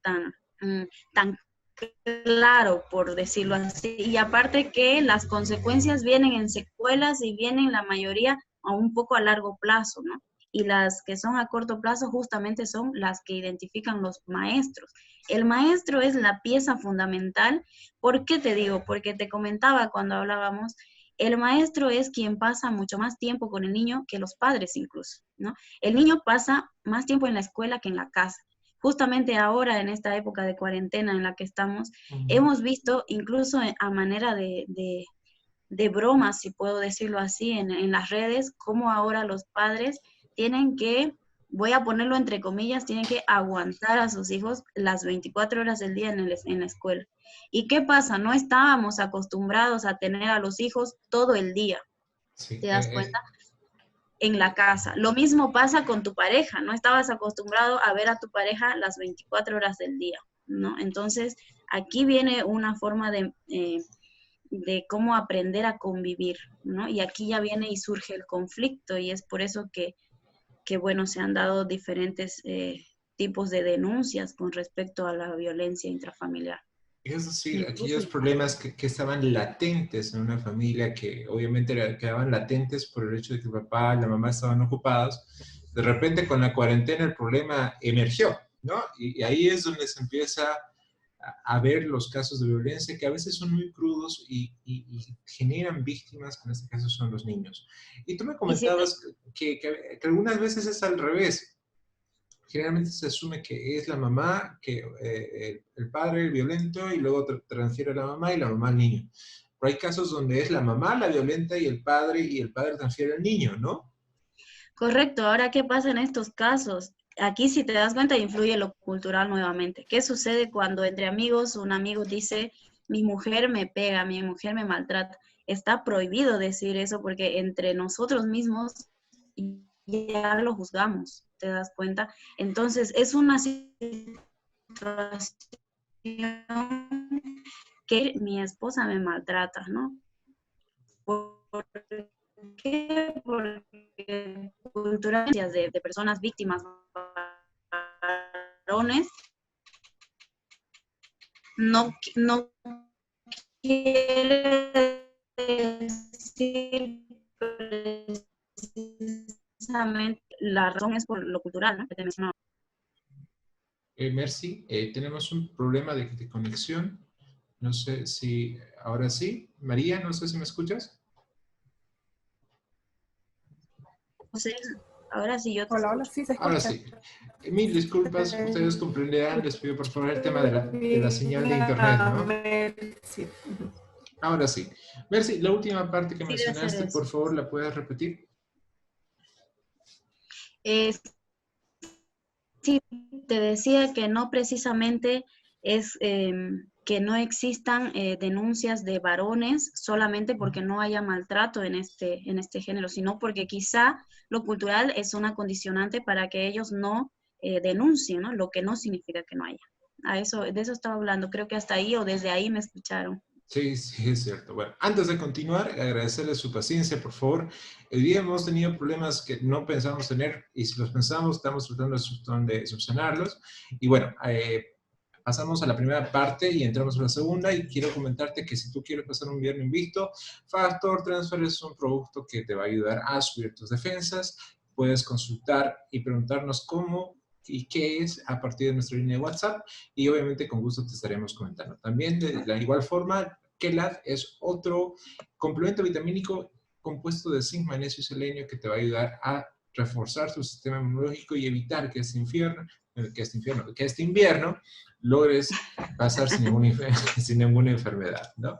claro, por decirlo así. Y aparte que las consecuencias vienen en secuelas y vienen la mayoría a un poco a largo plazo, ¿no? Y las que son a corto plazo justamente son las que identifican los maestros. El maestro es la pieza fundamental. ¿Por qué te digo? Porque te comentaba cuando hablábamos, el maestro es quien pasa mucho más tiempo con el niño que los padres incluso, ¿no? El niño pasa más tiempo en la escuela que en la casa. Justamente ahora, en esta época de cuarentena en la que estamos, hemos visto incluso a manera de bromas, si puedo decirlo así, en las redes, cómo ahora los padres tienen que, voy a ponerlo entre comillas, tienen que aguantar a sus hijos las 24 horas del día en la escuela. ¿Y qué pasa? No estábamos acostumbrados a tener a los hijos todo el día, Sí, ¿te das cuenta? En la casa. Lo mismo pasa con tu pareja, no estabas acostumbrado a ver a tu pareja las 24 horas del día, ¿no? Entonces, aquí viene una forma de cómo aprender a convivir, ¿no? Y aquí ya viene y surge el conflicto y es por eso que bueno, se han dado diferentes tipos de denuncias con respecto a la violencia intrafamiliar. es decir, Incluso aquellos en casa. problemas que estaban latentes en una familia, que obviamente quedaban latentes por el hecho de que el papá y la mamá estaban ocupados, de repente con la cuarentena el problema emergió, ¿no? Y ahí es donde se empieza a ver los casos de violencia que a veces son muy crudos y generan víctimas, que en este caso son los niños. Y tú me Y si te, comentabas que algunas veces es al revés. generalmente se asume que es la mamá, que el padre el violento, y luego transfiere a la mamá y la mamá al niño. Pero hay casos donde es la mamá la violenta y el padre transfiere al niño, ¿no? Correcto. Ahora, ¿qué pasa en estos casos? Aquí, si te das cuenta, influye lo cultural nuevamente. ¿Qué sucede cuando entre amigos un amigo dice, mi mujer me pega, mi mujer me maltrata? Está prohibido decir eso porque entre nosotros mismos ya lo juzgamos, ¿te das cuenta? Entonces, es una situación que mi esposa me maltrata, ¿no? ¿Por qué? Porque culturalmente de personas víctimas varones no quiere decir precisamente la razón es por lo cultural, ¿no? Que te mencionaba. Mercy, tenemos un problema de conexión. No sé si ahora sí. María, no sé si me escuchas. José, ahora sí yo te Hola, hola, escucho. sí se Ahora escucha. sí. Mil disculpas, ustedes comprenderán, les pido por favor el tema de la señal de internet, ¿no? Sí. Ahora sí. Mercy, la última parte que Sí, debe ser mencionaste, eso. por favor, ¿la puedes repetir? Sí, te decía que no precisamente es que no existan denuncias de varones solamente porque no haya maltrato en este género, sino porque quizá lo cultural es una condicionante para que ellos no denuncien, ¿no? Lo que no significa que no haya. De eso estaba hablando, creo que hasta ahí o desde ahí me escucharon. Sí, sí, es cierto. Bueno, antes de continuar, agradecerle su paciencia, por favor. Hoy día hemos tenido problemas que no pensábamos tener, y si los pensamos, estamos tratando de subsanarlos. Y bueno, pasamos a la primera parte y entramos a la segunda, y quiero comentarte que si tú quieres pasar un viernes invicto, Factor Transfer es un producto que te va a ayudar a subir tus defensas. Puedes consultar y preguntarnos cómo y qué es a partir de nuestra línea de WhatsApp, y obviamente con gusto te estaremos comentando. También de la igual forma, Quelad es otro complemento vitamínico compuesto de zinc, magnesio y selenio que te va a ayudar a reforzar tu sistema inmunológico y evitar que este invierno logres pasar sin ninguna enfermedad, ¿no?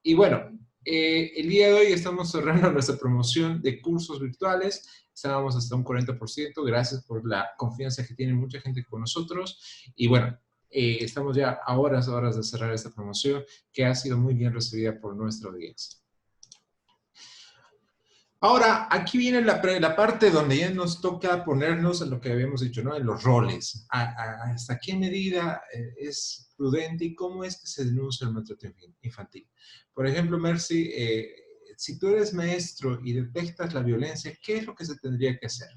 Y bueno, el día de hoy estamos cerrando nuestra promoción de cursos virtuales. Estábamos hasta un 40%. Gracias por la confianza que tiene mucha gente con nosotros. Y bueno, estamos ya a horas de cerrar esta promoción, que ha sido muy bien recibida por nuestra audiencia. Ahora, aquí viene la parte donde ya nos toca ponernos en lo que habíamos dicho, ¿no? En los roles. ¿Hasta qué medida es prudente y cómo es que se denuncia el maltrato infantil? Por ejemplo, Mercy, si tú eres maestro y detectas la violencia, ¿qué es lo que se tendría que hacer?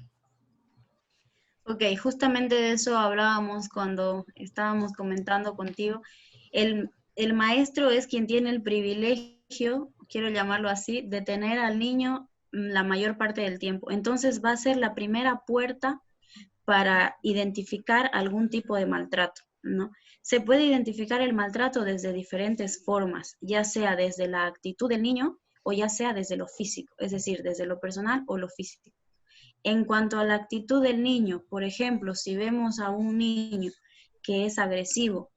Ok, justamente de eso hablábamos cuando estábamos comentando contigo. El maestro es quien tiene el privilegio, quiero llamarlo así, de tener al niño la mayor parte del tiempo. Entonces va a ser la primera puerta para identificar algún tipo de maltrato, ¿no? Se puede identificar el maltrato desde diferentes formas, ya sea desde la actitud del niño o ya sea desde lo físico, es decir, desde lo personal o lo físico. En cuanto a la actitud del niño, por ejemplo, si vemos a un niño que es agresivo,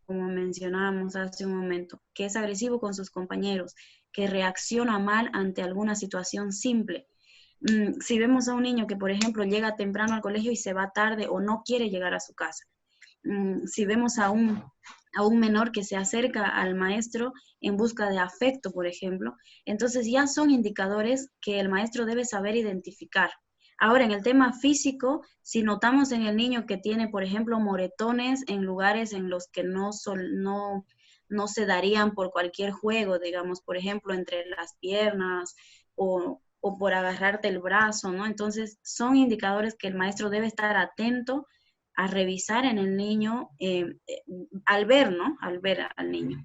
como mencionábamos hace un momento, que es agresivo con sus compañeros, que reacciona mal ante alguna situación simple. Si vemos a un niño que, por ejemplo, llega temprano al colegio y se va tarde o no quiere llegar a su casa. Si vemos a un menor que se acerca al maestro en busca de afecto, por ejemplo, entonces ya son indicadores que el maestro debe saber identificar. Ahora, en el tema físico, si notamos en el niño que tiene, por ejemplo, moretones en lugares en los que no se darían por cualquier juego, digamos, por ejemplo, entre las piernas o por agarrarte el brazo, ¿no? Entonces, son indicadores que el maestro debe estar atento a revisar en el niño al ver, ¿no? Al ver al niño.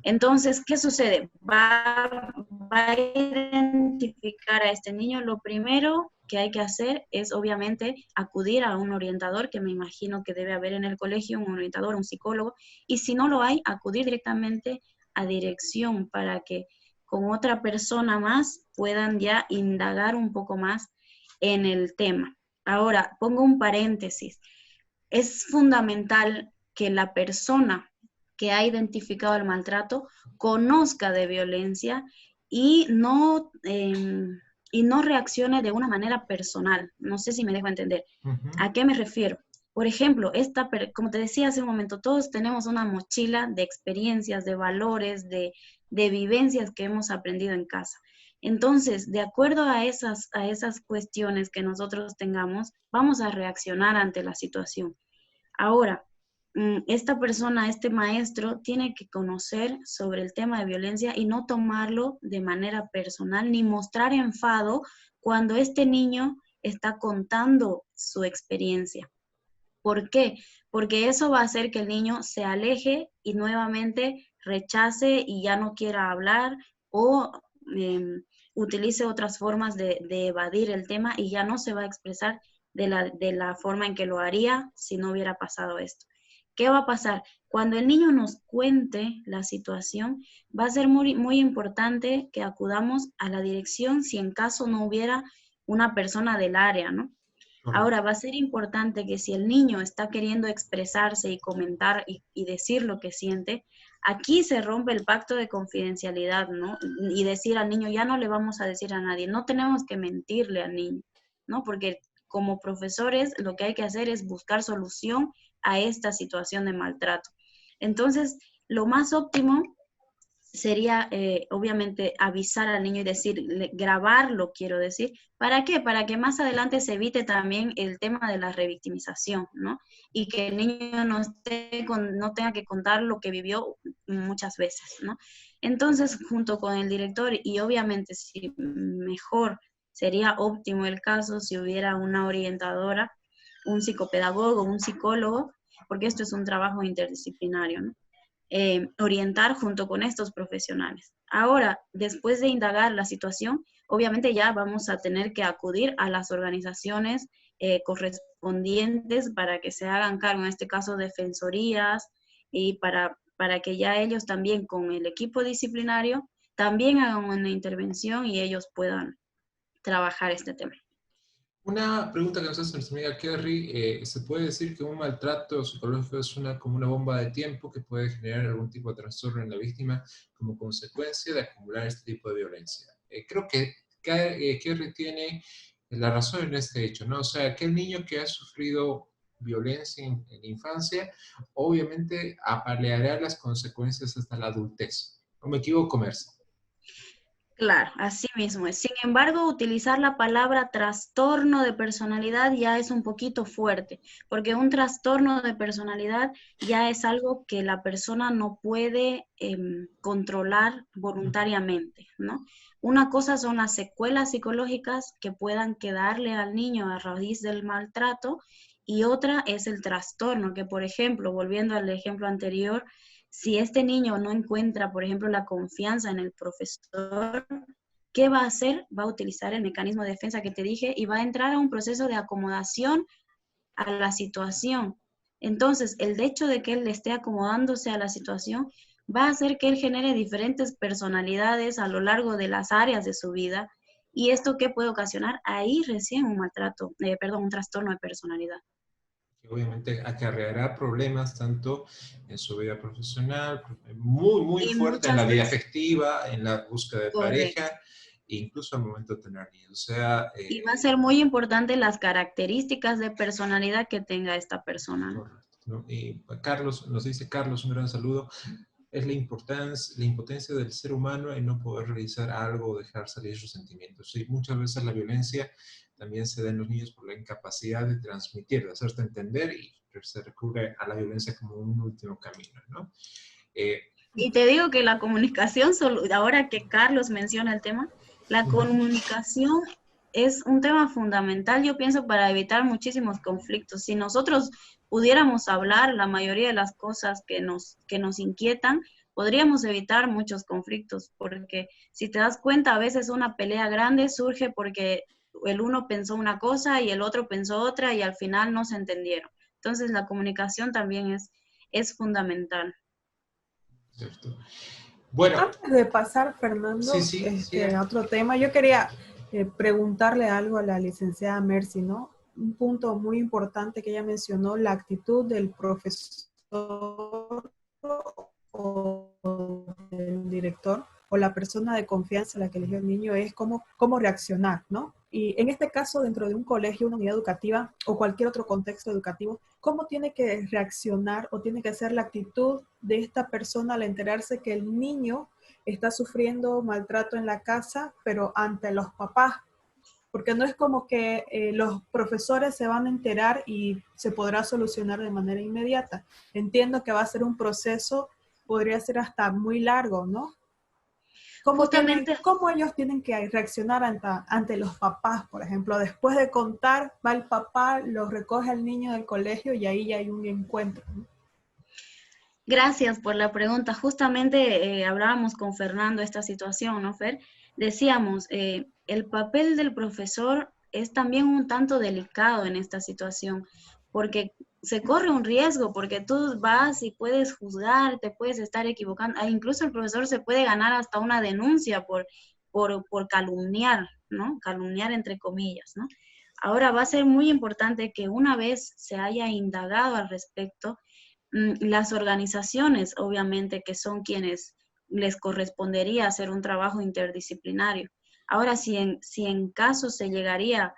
Entonces, ¿qué sucede? Va a identificar a este niño. Lo primero que hay que hacer es, obviamente, acudir a un orientador, que me imagino que debe haber en el colegio, un orientador, un psicólogo, y si no lo hay, acudir directamente a dirección para que con otra persona más puedan ya indagar un poco más en el tema. Ahora, pongo un paréntesis. Es fundamental que la persona que ha identificado el maltrato conozca de violencia y no reaccione de una manera personal. No sé si me dejo entender. ¿A qué me refiero? Por ejemplo, como te decía hace un momento, todos tenemos una mochila de experiencias, de valores, de vivencias que hemos aprendido en casa. Entonces, de acuerdo a esas cuestiones que nosotros tengamos, vamos a reaccionar ante la situación. Ahora, esta persona, este maestro, tiene que conocer sobre el tema de violencia y no tomarlo de manera personal, ni mostrar enfado cuando este niño está contando su experiencia. ¿Por qué? Porque eso va a hacer que el niño se aleje y nuevamente rechace y ya no quiera hablar o utilice otras formas de evadir el tema y ya no se va a expresar de la forma en que lo haría si no hubiera pasado esto. ¿Qué va a pasar? Cuando el niño nos cuente la situación, va a ser muy, muy importante que acudamos a la dirección si en caso no hubiera una persona del área, ¿no? Ahora, va a ser importante que si el niño está queriendo expresarse y comentar y decir lo que siente, aquí se rompe el pacto de confidencialidad, ¿no? Y decir al niño, ya no le vamos a decir a nadie, no tenemos que mentirle al niño, ¿no? Porque como profesores lo que hay que hacer es buscar solución a esta situación de maltrato. Entonces, lo más óptimo sería, obviamente, avisar al niño y decir, grabarlo, quiero decir. ¿Para qué? Para que más adelante se evite también el tema de la revictimización, ¿no? Y que el niño no tenga que contar lo que vivió muchas veces, ¿no? Entonces, junto con el director, y obviamente, si mejor sería óptimo el caso si hubiera una orientadora, un psicopedagogo, un psicólogo, porque esto es un trabajo interdisciplinario, ¿no? Orientar junto con estos profesionales. Ahora, después de indagar la situación, obviamente ya vamos a tener que acudir a las organizaciones correspondientes para que se hagan cargo, en este caso, defensorías, y para que ya ellos también con el equipo disciplinario también hagan una intervención y ellos puedan trabajar este tema. Una pregunta que nos hace nuestra amiga Kerry, ¿se puede decir que un maltrato psicológico es como una bomba de tiempo que puede generar algún tipo de trastorno en la víctima como consecuencia de acumular este tipo de violencia? Creo que Kerry tiene la razón en este hecho, ¿no? O sea, aquel niño que ha sufrido violencia en la infancia, obviamente apaleará las consecuencias hasta la adultez. ¿No me equivoco, Merce? Claro, así mismo es. Sin embargo, utilizar la palabra trastorno de personalidad ya es un poquito fuerte, porque un trastorno de personalidad ya es algo que la persona no puede controlar voluntariamente, ¿no? Una cosa son las secuelas psicológicas que puedan quedarle al niño a raíz del maltrato, y otra es el trastorno, que por ejemplo, volviendo al ejemplo anterior, si este niño no encuentra, por ejemplo, la confianza en el profesor, ¿qué va a hacer? Va a utilizar el mecanismo de defensa que te dije y va a entrar a un proceso de acomodación a la situación. Entonces, el hecho de que él esté acomodándose a la situación va a hacer que él genere diferentes personalidades a lo largo de las áreas de su vida. ¿Y esto qué puede ocasionar? Ahí recién un trastorno de personalidad. Que obviamente acarreará problemas tanto en su vida profesional, muy, muy Y fuerte en la muchas vida veces, afectiva, en la búsqueda de correcto. pareja, e incluso al momento de tener niños. O sea, Y va a ser muy importante las características de personalidad que tenga esta persona, ¿no? correcto, ¿no? Y Carlos, nos dice Carlos, un gran saludo, es la impotencia del ser humano en no poder realizar algo o dejar salir sus sentimientos. Sí, muchas veces la violencia también se da en los niños por la incapacidad de transmitir, de hacerte entender, y se recurre a la violencia como un último camino, ¿no? Y te digo que la comunicación, ahora que Carlos menciona el tema, la comunicación es un tema fundamental, yo pienso, para evitar muchísimos conflictos. Si nosotros pudiéramos hablar la mayoría de las cosas que nos inquietan, podríamos evitar muchos conflictos, porque si te das cuenta, a veces una pelea grande surge porque el uno pensó una cosa y el otro pensó otra y al final no se entendieron. Entonces la comunicación también es fundamental. ¿Cierto? Bueno, Antes de pasar, Fernando, sí, a otro tema, yo quería preguntarle algo a la licenciada Mercy, ¿no? un punto muy importante que ella mencionó, la actitud del profesor o del director o la persona de confianza a la que eligió el niño, es cómo reaccionar, ¿no? Y en este caso, dentro de un colegio, una unidad educativa o cualquier otro contexto educativo, ¿cómo tiene que reaccionar o tiene que ser la actitud de esta persona al enterarse que el niño está sufriendo maltrato en la casa, pero ante los papás? Porque no es como que los profesores se van a enterar y se podrá solucionar de manera inmediata. Entiendo que va a ser un proceso, podría ser hasta muy largo, ¿no? Justamente, ¿Cómo ellos tienen que reaccionar ante los papás, por ejemplo? Después de contar, va el papá, lo recoge al niño del colegio y ahí ya hay un encuentro, ¿no? gracias por la pregunta. Justamente hablábamos con Fernando esta situación, ¿no, Fer? Decíamos, el papel del profesor es también un tanto delicado en esta situación, porque se corre un riesgo, porque tú vas y puedes juzgar, te puedes estar equivocando, e incluso el profesor se puede ganar hasta una denuncia por calumniar, ¿no? Calumniar entre comillas, ¿no? Ahora va a ser muy importante que una vez se haya indagado al respecto, las organizaciones, obviamente, que son quienes les correspondería hacer un trabajo interdisciplinario. Ahora, si en caso se llegaría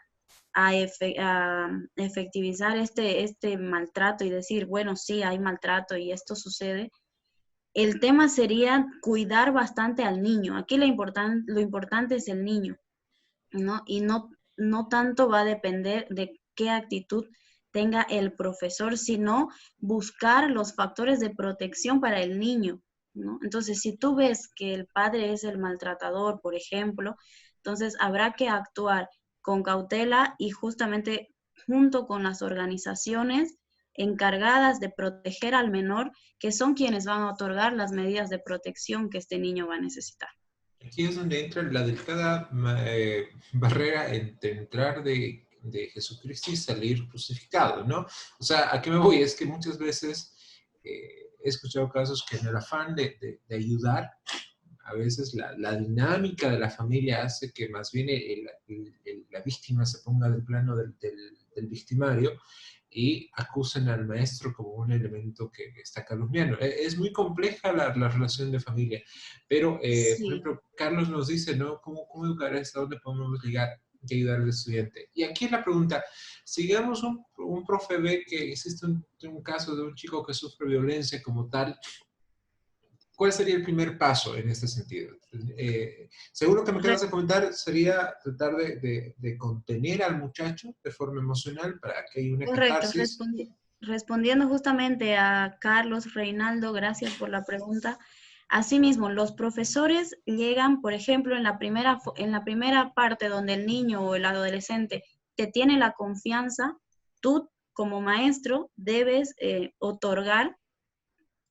a efectivizar este maltrato y decir, bueno, sí, hay maltrato y esto sucede, el tema sería cuidar bastante al niño. Aquí lo importante es el niño, ¿no? Y no tanto va a depender de qué actitud tenga el profesor, sino buscar los factores de protección para el niño, ¿no? Entonces, si tú ves que el padre es el maltratador, por ejemplo, entonces habrá que actuar con cautela y justamente junto con las organizaciones encargadas de proteger al menor, que son quienes van a otorgar las medidas de protección que este niño va a necesitar. Aquí es donde entra la delicada barrera entre entrar de Jesucristo y salir crucificado, ¿no? O sea, ¿a qué me voy? Es que muchas veces he escuchado casos que en el afán de ayudar, a veces la dinámica de la familia hace que más bien la víctima se ponga del plano del victimario y acusen al maestro como un elemento que está calumniando. Es muy compleja la relación de familia, pero, por Sí. ejemplo, Carlos nos dice, ¿no? ¿Cómo educar? ¿Hasta dónde podemos llegar y ayudar al estudiante? Y aquí la pregunta, si digamos un profe ve que existe un caso de un chico que sufre violencia como tal, ¿cuál sería el primer paso en este sentido? Según lo que me acabas de comentar, sería tratar de contener al muchacho de forma emocional para que haya una Correcto, catarsis. respondiendo justamente a Carlos Reinaldo, gracias por la pregunta. Asimismo, los profesores llegan, por ejemplo, en la primera parte donde el niño o el adolescente te tiene la confianza, tú como maestro debes otorgar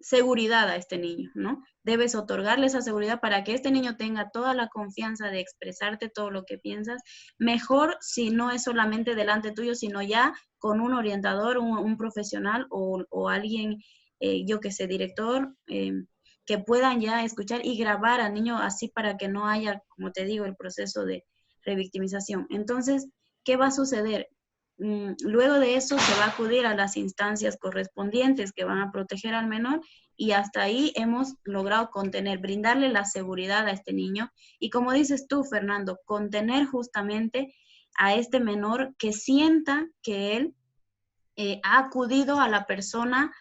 seguridad a este niño, ¿no? Debes otorgarle esa seguridad para que este niño tenga toda la confianza de expresarte todo lo que piensas. Mejor si no es solamente delante tuyo, sino ya con un orientador, un profesional o alguien, yo que sé, director, que puedan ya escuchar y grabar al niño así para que no haya, como te digo, el proceso de revictimización. Entonces, ¿qué va a suceder? Luego de eso se va a acudir a las instancias correspondientes que van a proteger al menor y hasta ahí hemos logrado contener, brindarle la seguridad a este niño y como dices tú, Fernando, contener justamente a este menor que sienta que él ha acudido a la persona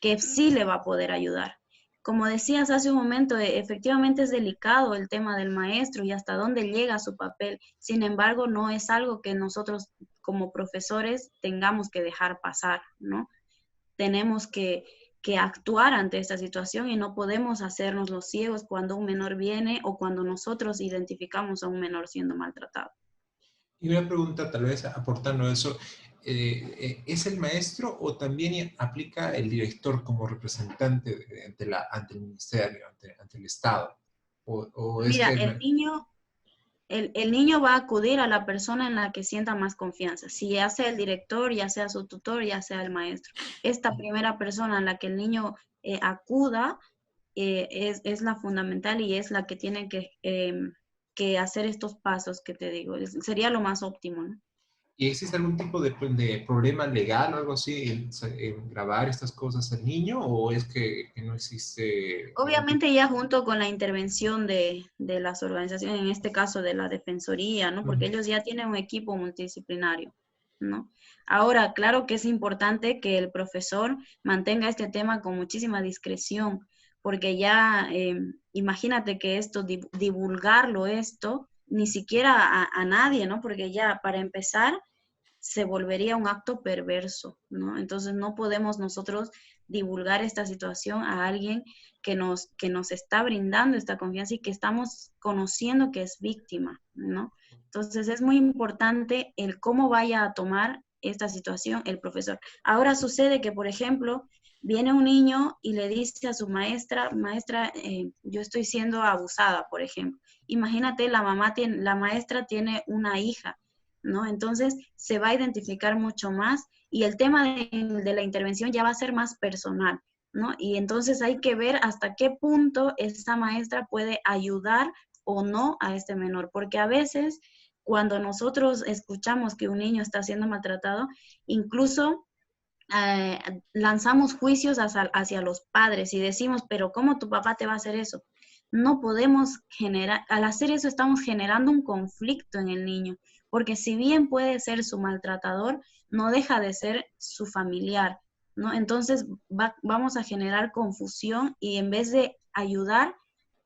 que sí le va a poder ayudar. Como decías hace un momento, efectivamente es delicado el tema del maestro y hasta dónde llega su papel. Sin embargo, no es algo que nosotros como profesores tengamos que dejar pasar, ¿no? Tenemos que actuar ante esta situación y no podemos hacernos los ciegos cuando un menor viene o cuando nosotros identificamos a un menor siendo maltratado. Y una pregunta, tal vez aportando eso, ¿es el maestro o también aplica el director como representante ante el ministerio, ante el Estado? ¿O es Mira, que el niño va a acudir a la persona en la que sienta más confianza, si ya sea el director, ya sea su tutor, ya sea el maestro. Esta primera persona en la que el niño acuda es la fundamental y es la que tiene que hacer estos pasos que te digo. Sería lo más óptimo, ¿no? ¿Y existe algún tipo de problema legal o algo así en grabar estas cosas al niño, o es que no existe ningún tipo? Obviamente ya junto con la intervención de las organizaciones, en este caso de la Defensoría, ¿no? Porque Ujú. ellos ya tienen un equipo multidisciplinario, ¿no? Ahora, claro que es importante que el profesor mantenga este tema con muchísima discreción, porque ya, imagínate que esto, divulgarlo esto, ni siquiera a nadie, ¿no? Porque ya, para empezar, se volvería un acto perverso, ¿no? Entonces no podemos nosotros divulgar esta situación a alguien que nos está brindando esta confianza y que estamos conociendo que es víctima, ¿no? Entonces es muy importante el cómo vaya a tomar esta situación el profesor. Ahora sucede que, por ejemplo, viene un niño y le dice a su maestra, maestra, yo estoy siendo abusada, por ejemplo. Imagínate, la maestra tiene una hija, ¿no? Entonces se va a identificar mucho más y el tema de la intervención ya va a ser más personal, ¿no? Y entonces hay que ver hasta qué punto esa maestra puede ayudar o no a este menor, porque a veces cuando nosotros escuchamos que un niño está siendo maltratado, incluso eh, lanzamos juicios hacia los padres y decimos, pero ¿cómo tu papá te va a hacer eso? No podemos generar, al hacer eso estamos generando un conflicto en el niño, porque si bien puede ser su maltratador, no deja de ser su familiar, ¿no? Entonces vamos a generar confusión y en vez de ayudar,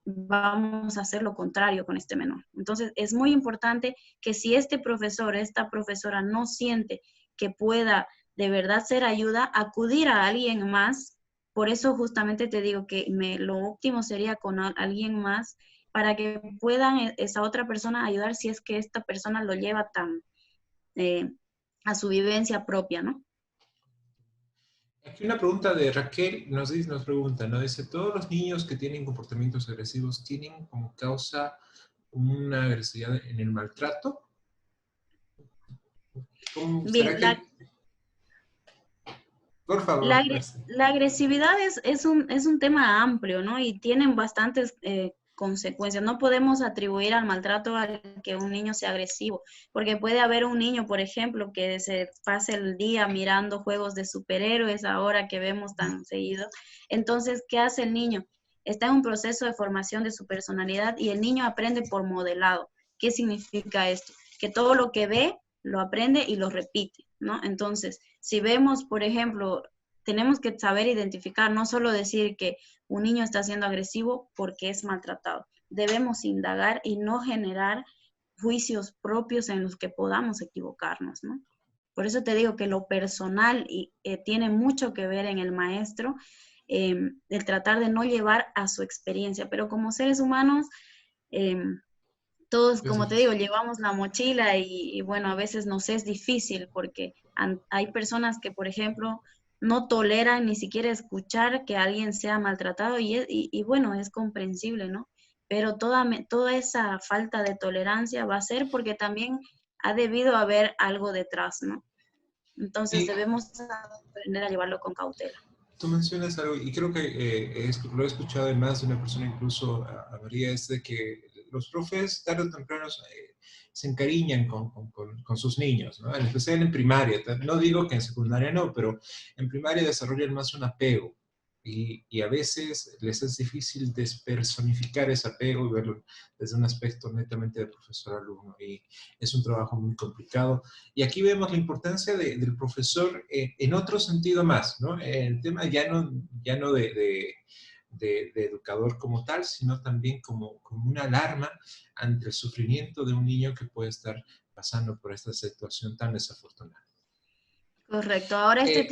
vamos a hacer lo contrario con este menor. Entonces es muy importante que si este profesor, esta profesora no siente que pueda de verdad ser ayuda, acudir a alguien más. Por eso justamente te digo que lo óptimo sería con alguien más para que puedan esa otra persona ayudar si es que esta persona lo lleva tan a su vivencia propia, ¿no? Aquí una pregunta de Raquel nos pregunta, ¿no? Dice, ¿todos los niños que tienen comportamientos agresivos tienen como causa una agresividad en el maltrato? ¿Cómo Bien, será que...? Por La, favor, la agresividad es un tema amplio, ¿no? Y tienen bastantes consecuencias. No podemos atribuir al maltrato al que un niño sea agresivo, porque puede haber un niño, por ejemplo, que se pase el día mirando juegos de superhéroes ahora que vemos tan seguido. Entonces, ¿qué hace el niño? Está en un proceso de formación de su personalidad y el niño aprende por modelado. ¿Qué significa esto? Que todo lo que ve, lo aprende y lo repite, ¿no? Entonces, si vemos, por ejemplo, tenemos que saber identificar, no solo decir que un niño está siendo agresivo porque es maltratado. Debemos indagar y no generar juicios propios en los que podamos equivocarnos, ¿no? Por eso te digo que lo personal tiene mucho que ver en el maestro, el tratar de no llevar a su experiencia, pero como seres humanos, todos, pues, como te digo, llevamos la mochila y bueno, a veces nos es difícil porque hay personas que, por ejemplo, no toleran ni siquiera escuchar que alguien sea maltratado y bueno, es comprensible, ¿no? Pero toda esa falta de tolerancia va a ser porque también ha debido haber algo detrás, ¿no? Entonces y debemos aprender a llevarlo con cautela. tú mencionas algo, y creo que lo he escuchado de más de una persona, incluso a María, es de que los profes tarde o temprano se encariñan con sus niños, ¿no? En especial en primaria. No digo que en secundaria no, pero en primaria desarrollan más un apego. Y a veces les es difícil despersonificar ese apego y verlo desde un aspecto netamente de profesor-alumno. Y es un trabajo muy complicado. Y aquí vemos la importancia del profesor en otro sentido más, ¿no? El tema ya no de educador como tal, sino también como una alarma ante el sufrimiento de un niño que puede estar pasando por esta situación tan desafortunada. Correcto. Ahora Eh,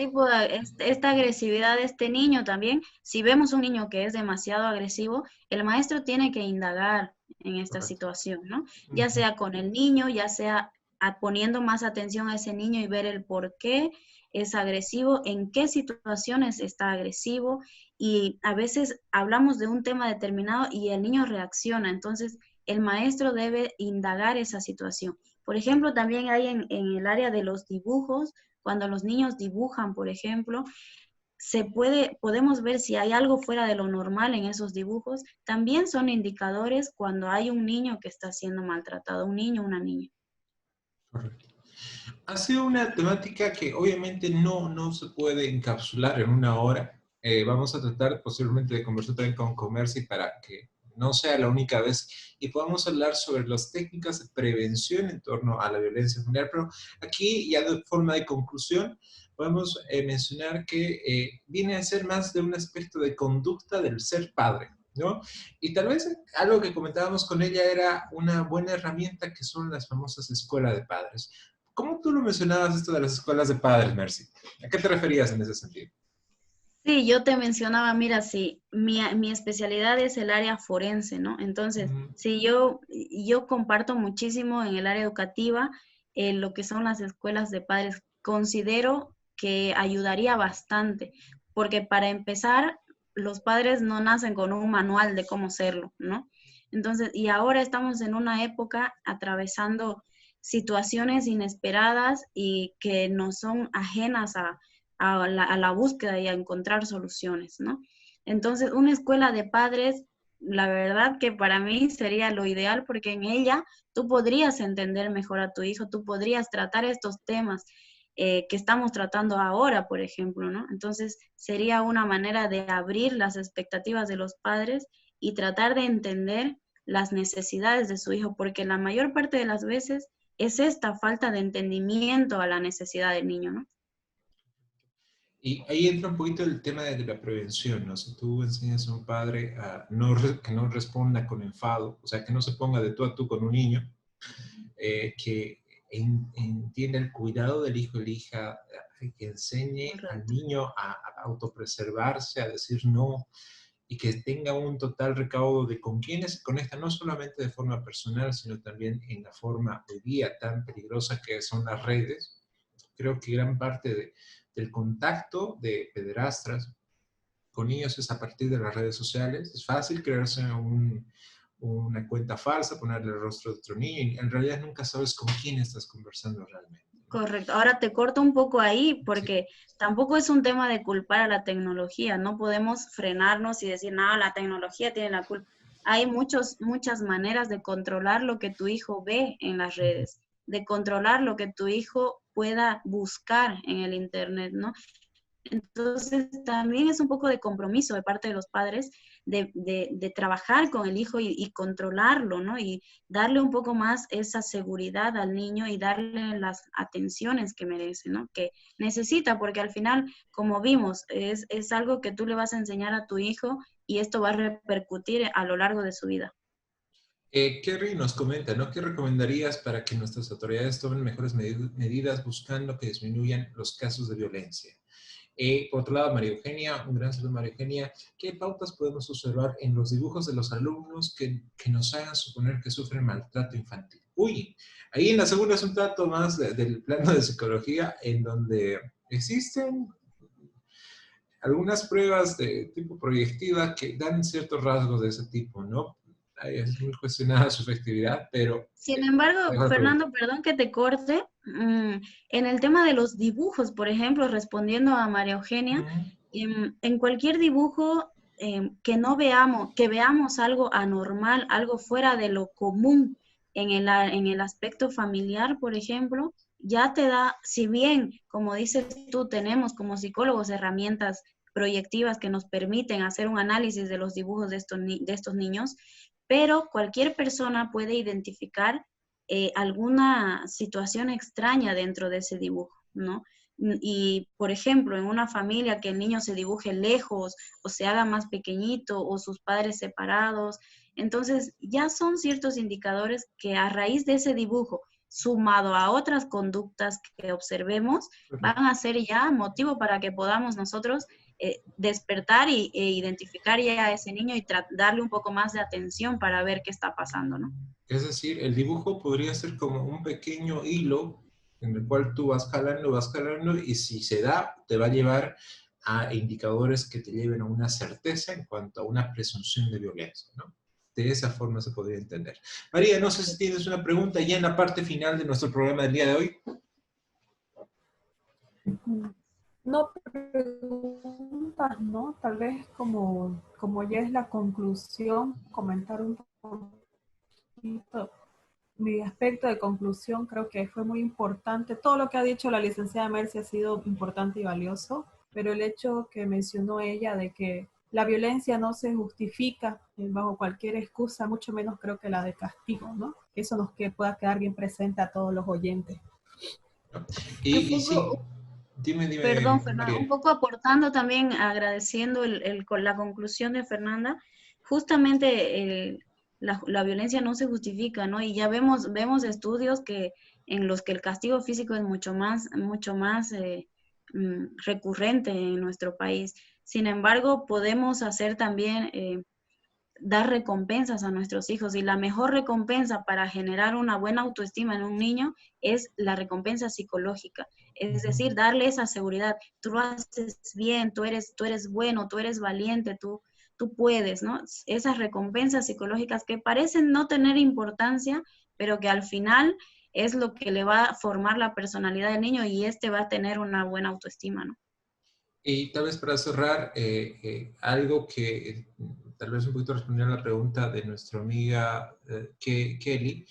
esta agresividad de este niño también, si vemos un niño que es demasiado agresivo, el maestro tiene que indagar en esta Correcto. situación, ¿no? Ya Ujú. sea con el niño, ya sea poniendo más atención a ese niño y ver el por qué es agresivo, en qué situaciones está agresivo y a veces hablamos de un tema determinado y el niño reacciona, entonces el maestro debe indagar esa situación. Por ejemplo, también hay en el área de los dibujos, cuando los niños dibujan, por ejemplo, podemos ver si hay algo fuera de lo normal en esos dibujos. También son indicadores cuando hay un niño que está siendo maltratado, un niño o una niña. Correcto. Ha sido una temática que obviamente no se puede encapsular en una hora. Vamos a tratar posiblemente de conversar también con Comerci para que no sea la única vez y podamos hablar sobre las técnicas de prevención en torno a la violencia familiar. Pero aquí, ya de forma de conclusión, podemos mencionar que viene a ser más de un aspecto de conducta del ser padre, ¿no? Y tal vez algo que comentábamos con ella era una buena herramienta que son las famosas escuelas de padres. ¿Cómo tú lo mencionabas esto de las escuelas de padres, Mercy? ¿A qué te referías en ese sentido? Sí, yo te mencionaba, mira, sí, mi especialidad es el área forense, ¿no? Entonces, Ujú. sí, yo comparto muchísimo en el área educativa lo que son las escuelas de padres. Considero que ayudaría bastante, porque para empezar, los padres no nacen con un manual de cómo serlo, ¿no? Entonces, y ahora estamos en una época atravesando situaciones inesperadas y que no son ajenas a la búsqueda y a encontrar soluciones, ¿no? Entonces, una escuela de padres, la verdad que para mí sería lo ideal porque en ella tú podrías entender mejor a tu hijo, tú podrías tratar estos temas que estamos tratando ahora, por ejemplo, ¿no? Entonces, sería una manera de abrir las expectativas de los padres y tratar de entender las necesidades de su hijo, porque la mayor parte de las veces es esta falta de entendimiento a la necesidad del niño, ¿no? Y ahí entra un poquito el tema de la prevención, ¿no? Si tú enseñas a un padre a que no responda con enfado, o sea, que no se ponga de tú a tú con un niño, que entienda el cuidado del hijo y la hija, que enseñe al Correcto. niño a autopreservarse, a decir no, y que tenga un total recaudo de con quienes se conecta, no solamente de forma personal, sino también en la forma hoy día tan peligrosa que son las redes. Creo que gran parte del contacto de pederastras con niños es a partir de las redes sociales. Es fácil crearse una cuenta falsa, ponerle el rostro de otro niño y en realidad nunca sabes con quién estás conversando realmente, ¿no? Correcto. Ahora te corto un poco ahí Sí. porque tampoco es un tema de culpar a la tecnología. No podemos frenarnos y decir, no, la tecnología tiene la culpa. Hay muchas maneras de controlar lo que tu hijo ve en las redes, de controlar lo que tu hijo pueda buscar en el Internet, ¿no? Entonces, también es un poco de compromiso de parte de los padres de trabajar con el hijo y controlarlo, ¿no? Y darle un poco más esa seguridad al niño y darle las atenciones que merece, ¿no? Que necesita, porque al final, como vimos, es algo que tú le vas a enseñar a tu hijo y esto va a repercutir a lo largo de su vida. Kerry nos comenta, ¿no? ¿Qué recomendarías para que nuestras autoridades tomen mejores medidas buscando que disminuyan los casos de violencia? Por otro lado, María Eugenia, un gran saludo, María Eugenia. ¿Qué pautas podemos observar en los dibujos de los alumnos que nos hagan suponer que sufren maltrato infantil? Uy, ahí en la segunda es un trato más del plano de psicología, en donde existen algunas pruebas de tipo proyectiva que dan ciertos rasgos de ese tipo, ¿no? Ahí es muy cuestionada su efectividad, pero Sin embargo, mejor pregunta. Fernando, perdón que te corte, en el tema de los dibujos, por ejemplo, respondiendo a María Eugenia, Ujú. en cualquier dibujo que no veamos, que veamos algo anormal, algo fuera de lo común en el aspecto familiar, por ejemplo, ya te da, si bien, como dices tú, tenemos como psicólogos herramientas proyectivas que nos permiten hacer un análisis de los dibujos de estos niños, pero cualquier persona puede identificar alguna situación extraña dentro de ese dibujo, ¿no? Y, por ejemplo, en una familia que el niño se dibuje lejos o se haga más pequeñito o sus padres separados, entonces ya son ciertos indicadores que a raíz de ese dibujo, sumado a otras conductas que observemos, van a ser ya motivo para que podamos nosotros despertar e identificar ya a ese niño y darle un poco más de atención para ver qué está pasando, ¿no? Es decir, el dibujo podría ser como un pequeño hilo en el cual tú vas jalando y si se da, te va a llevar a indicadores que te lleven a una certeza en cuanto a una presunción de violencia, ¿no? De esa forma se podría entender. María, no sé si tienes una pregunta ya en la parte final de nuestro programa del día de hoy. No preguntas, ¿no? Tal vez como ya es la conclusión, comentar un poquito mi aspecto de conclusión creo que fue muy importante. Todo lo que ha dicho la licenciada Mercy ha sido importante y valioso, pero el hecho que mencionó ella de que la violencia no se justifica bajo cualquier excusa, mucho menos creo que la de castigo, ¿no? Eso nos que pueda quedar bien presente a todos los oyentes. Y sí, dime, Perdón, Fernanda, un María. poco aportando también, agradeciendo con la conclusión de Fernanda, justamente la violencia no se justifica, ¿no? Y ya vemos estudios en los que el castigo físico es mucho más recurrente en nuestro país. Sin embargo, podemos hacer también dar recompensas a nuestros hijos y la mejor recompensa para generar una buena autoestima en un niño es la recompensa psicológica, es decir, darle esa seguridad, tú lo haces bien, tú eres bueno, tú eres valiente, tú puedes, ¿no? Esas recompensas psicológicas que parecen no tener importancia, pero que al final es lo que le va a formar la personalidad del niño y este va a tener una buena autoestima, ¿no? Y tal vez para cerrar, algo que tal vez un poquito respondiendo a la pregunta de nuestra amiga Kelly,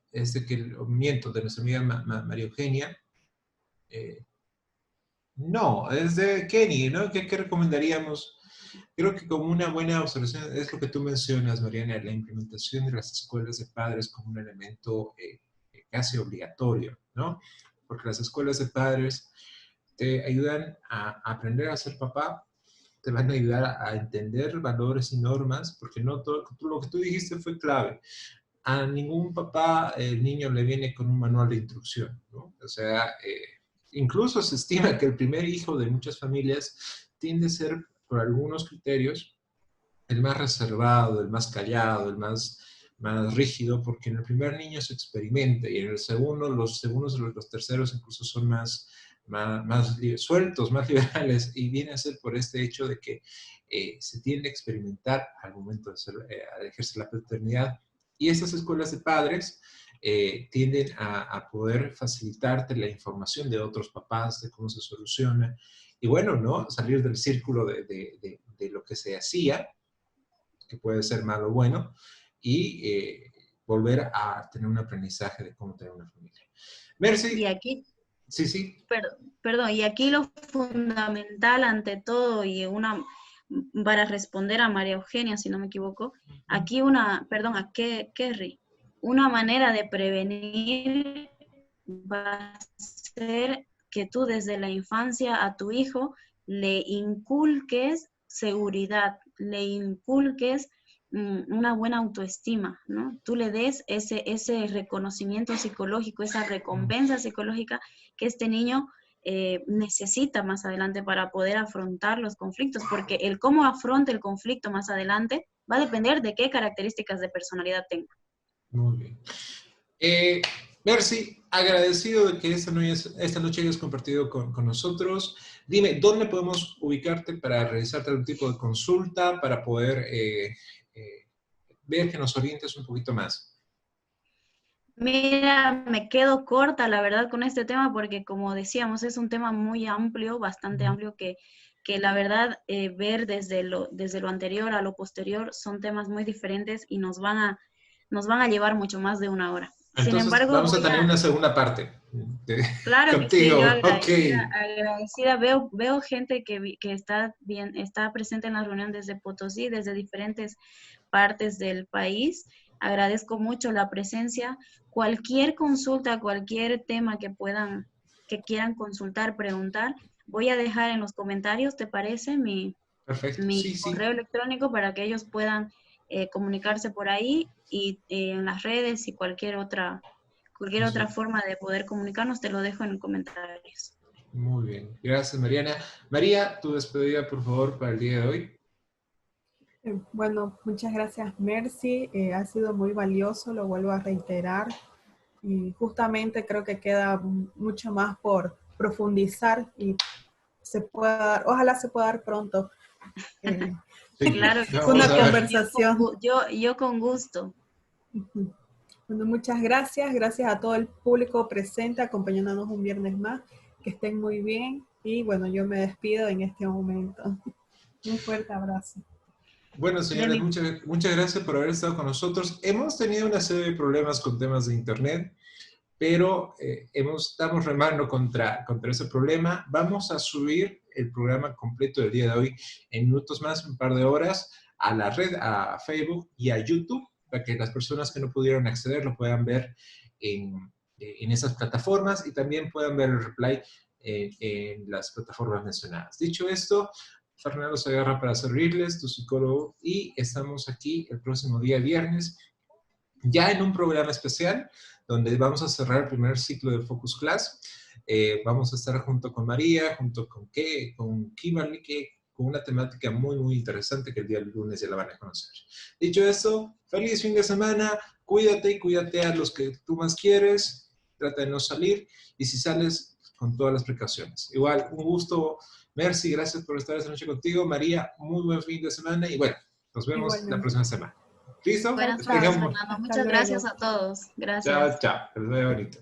es de que de nuestra amiga María Eugenia, no, es de Kenny, ¿no? ¿Qué recomendaríamos? Creo que como una buena observación es lo que tú mencionas, Mariana, la implementación de las escuelas de padres como un elemento casi obligatorio, ¿no? Porque las escuelas de padres te ayudan a aprender a ser papá, te van a ayudar a entender valores y normas, porque no todo, lo que tú dijiste fue clave. A ningún papá el niño le viene con un manual de instrucción, ¿no? O sea, incluso se estima que el primer hijo de muchas familias tiende a ser, por algunos criterios, el más reservado, el más callado, más rígido, porque en el primer niño se experimenta y en el segundo, los segundos y los terceros incluso son más sueltos, más liberales, y viene a ser por este hecho de que se tiende a experimentar al momento de ejercer la paternidad. Y estas escuelas de padres tienden a poder facilitarte la información de otros papás, de cómo se soluciona, y bueno, ¿no? Salir del círculo de lo que se hacía, que puede ser malo o bueno, y volver a tener un aprendizaje de cómo tener una familia. Y Mercy, aquí, sí. perdón, y aquí lo fundamental ante todo para responder a María Eugenia, si no me equivoco, aquí a Kerry, una manera de prevenir va a ser que tú desde la infancia a tu hijo le inculques seguridad, le inculques una buena autoestima, ¿no? Tú le des ese reconocimiento psicológico, esa recompensa psicológica que este niño necesita más adelante para poder afrontar los conflictos, porque el cómo afronte el conflicto más adelante va a depender de qué características de personalidad tenga. Muy bien. Mercy, agradecido de que esta noche hayas compartido con nosotros. Dime, ¿dónde podemos ubicarte para realizarte algún tipo de consulta, para poder ver que nos orientes un poquito más? Mira, me quedo corta, la verdad, con este tema porque, como decíamos, es un tema muy amplio, bastante amplio, que la verdad, ver desde lo anterior a lo posterior son temas muy diferentes y nos van a llevar mucho más de una hora. Sin Entonces, embargo, vamos a tener una segunda parte claro que sí, yo contigo. Ok. agradecida, veo gente que está presente en la reunión desde Potosí, desde diferentes partes del país. Agradezco mucho la presencia. Cualquier consulta, cualquier tema que quieran consultar, preguntar, voy a dejar en los comentarios, ¿te parece? Perfecto. Mi Sí, sí. correo electrónico para que ellos puedan comunicarse por ahí y en las redes y cualquier otra forma de poder comunicarnos, te lo dejo en los comentarios. Muy bien. Gracias, Mariana. María, tu despedida, por favor, para el día de hoy. Bueno, muchas gracias, Mercy. Ha sido muy valioso, lo vuelvo a reiterar. Y justamente creo que queda mucho más por profundizar y ojalá se pueda dar pronto Sí, Claro que vamos una sí, a ver. conversación. yo con gusto. Bueno, muchas gracias. Gracias a todo el público presente acompañándonos un viernes más. Que estén muy bien. Y bueno, yo me despido en este momento. Un fuerte abrazo. Bueno, señores, muchas gracias por haber estado con nosotros. Hemos tenido una serie de problemas con temas de internet, pero estamos remando contra ese problema. Vamos a subir el programa completo del día de hoy en minutos más, un par de horas, a la red, a Facebook y a YouTube, para que las personas que no pudieron acceder lo puedan ver en esas plataformas y también puedan ver el replay en las plataformas mencionadas. Dicho esto, Fernando se agarra para servirles, tu psicólogo, y estamos aquí el próximo día viernes, ya en un programa especial, donde vamos a cerrar el primer ciclo de Focus Class. Vamos a estar junto con María, junto con Kimberly, con una temática muy, muy interesante que el día lunes ya la van a conocer. Dicho esto, feliz fin de semana, cuídate y cuídate a los que tú más quieres, trata de no salir, y si sales, con todas las precauciones. Igual, un gusto, Mercy, gracias por estar esta noche contigo. María, muy buen fin de semana, y bueno, nos vemos la próxima semana. ¿Listo? Buenas noches, Fernando. Muchas gracias a todos. Gracias. Chao, chao. Que les vaya bonito.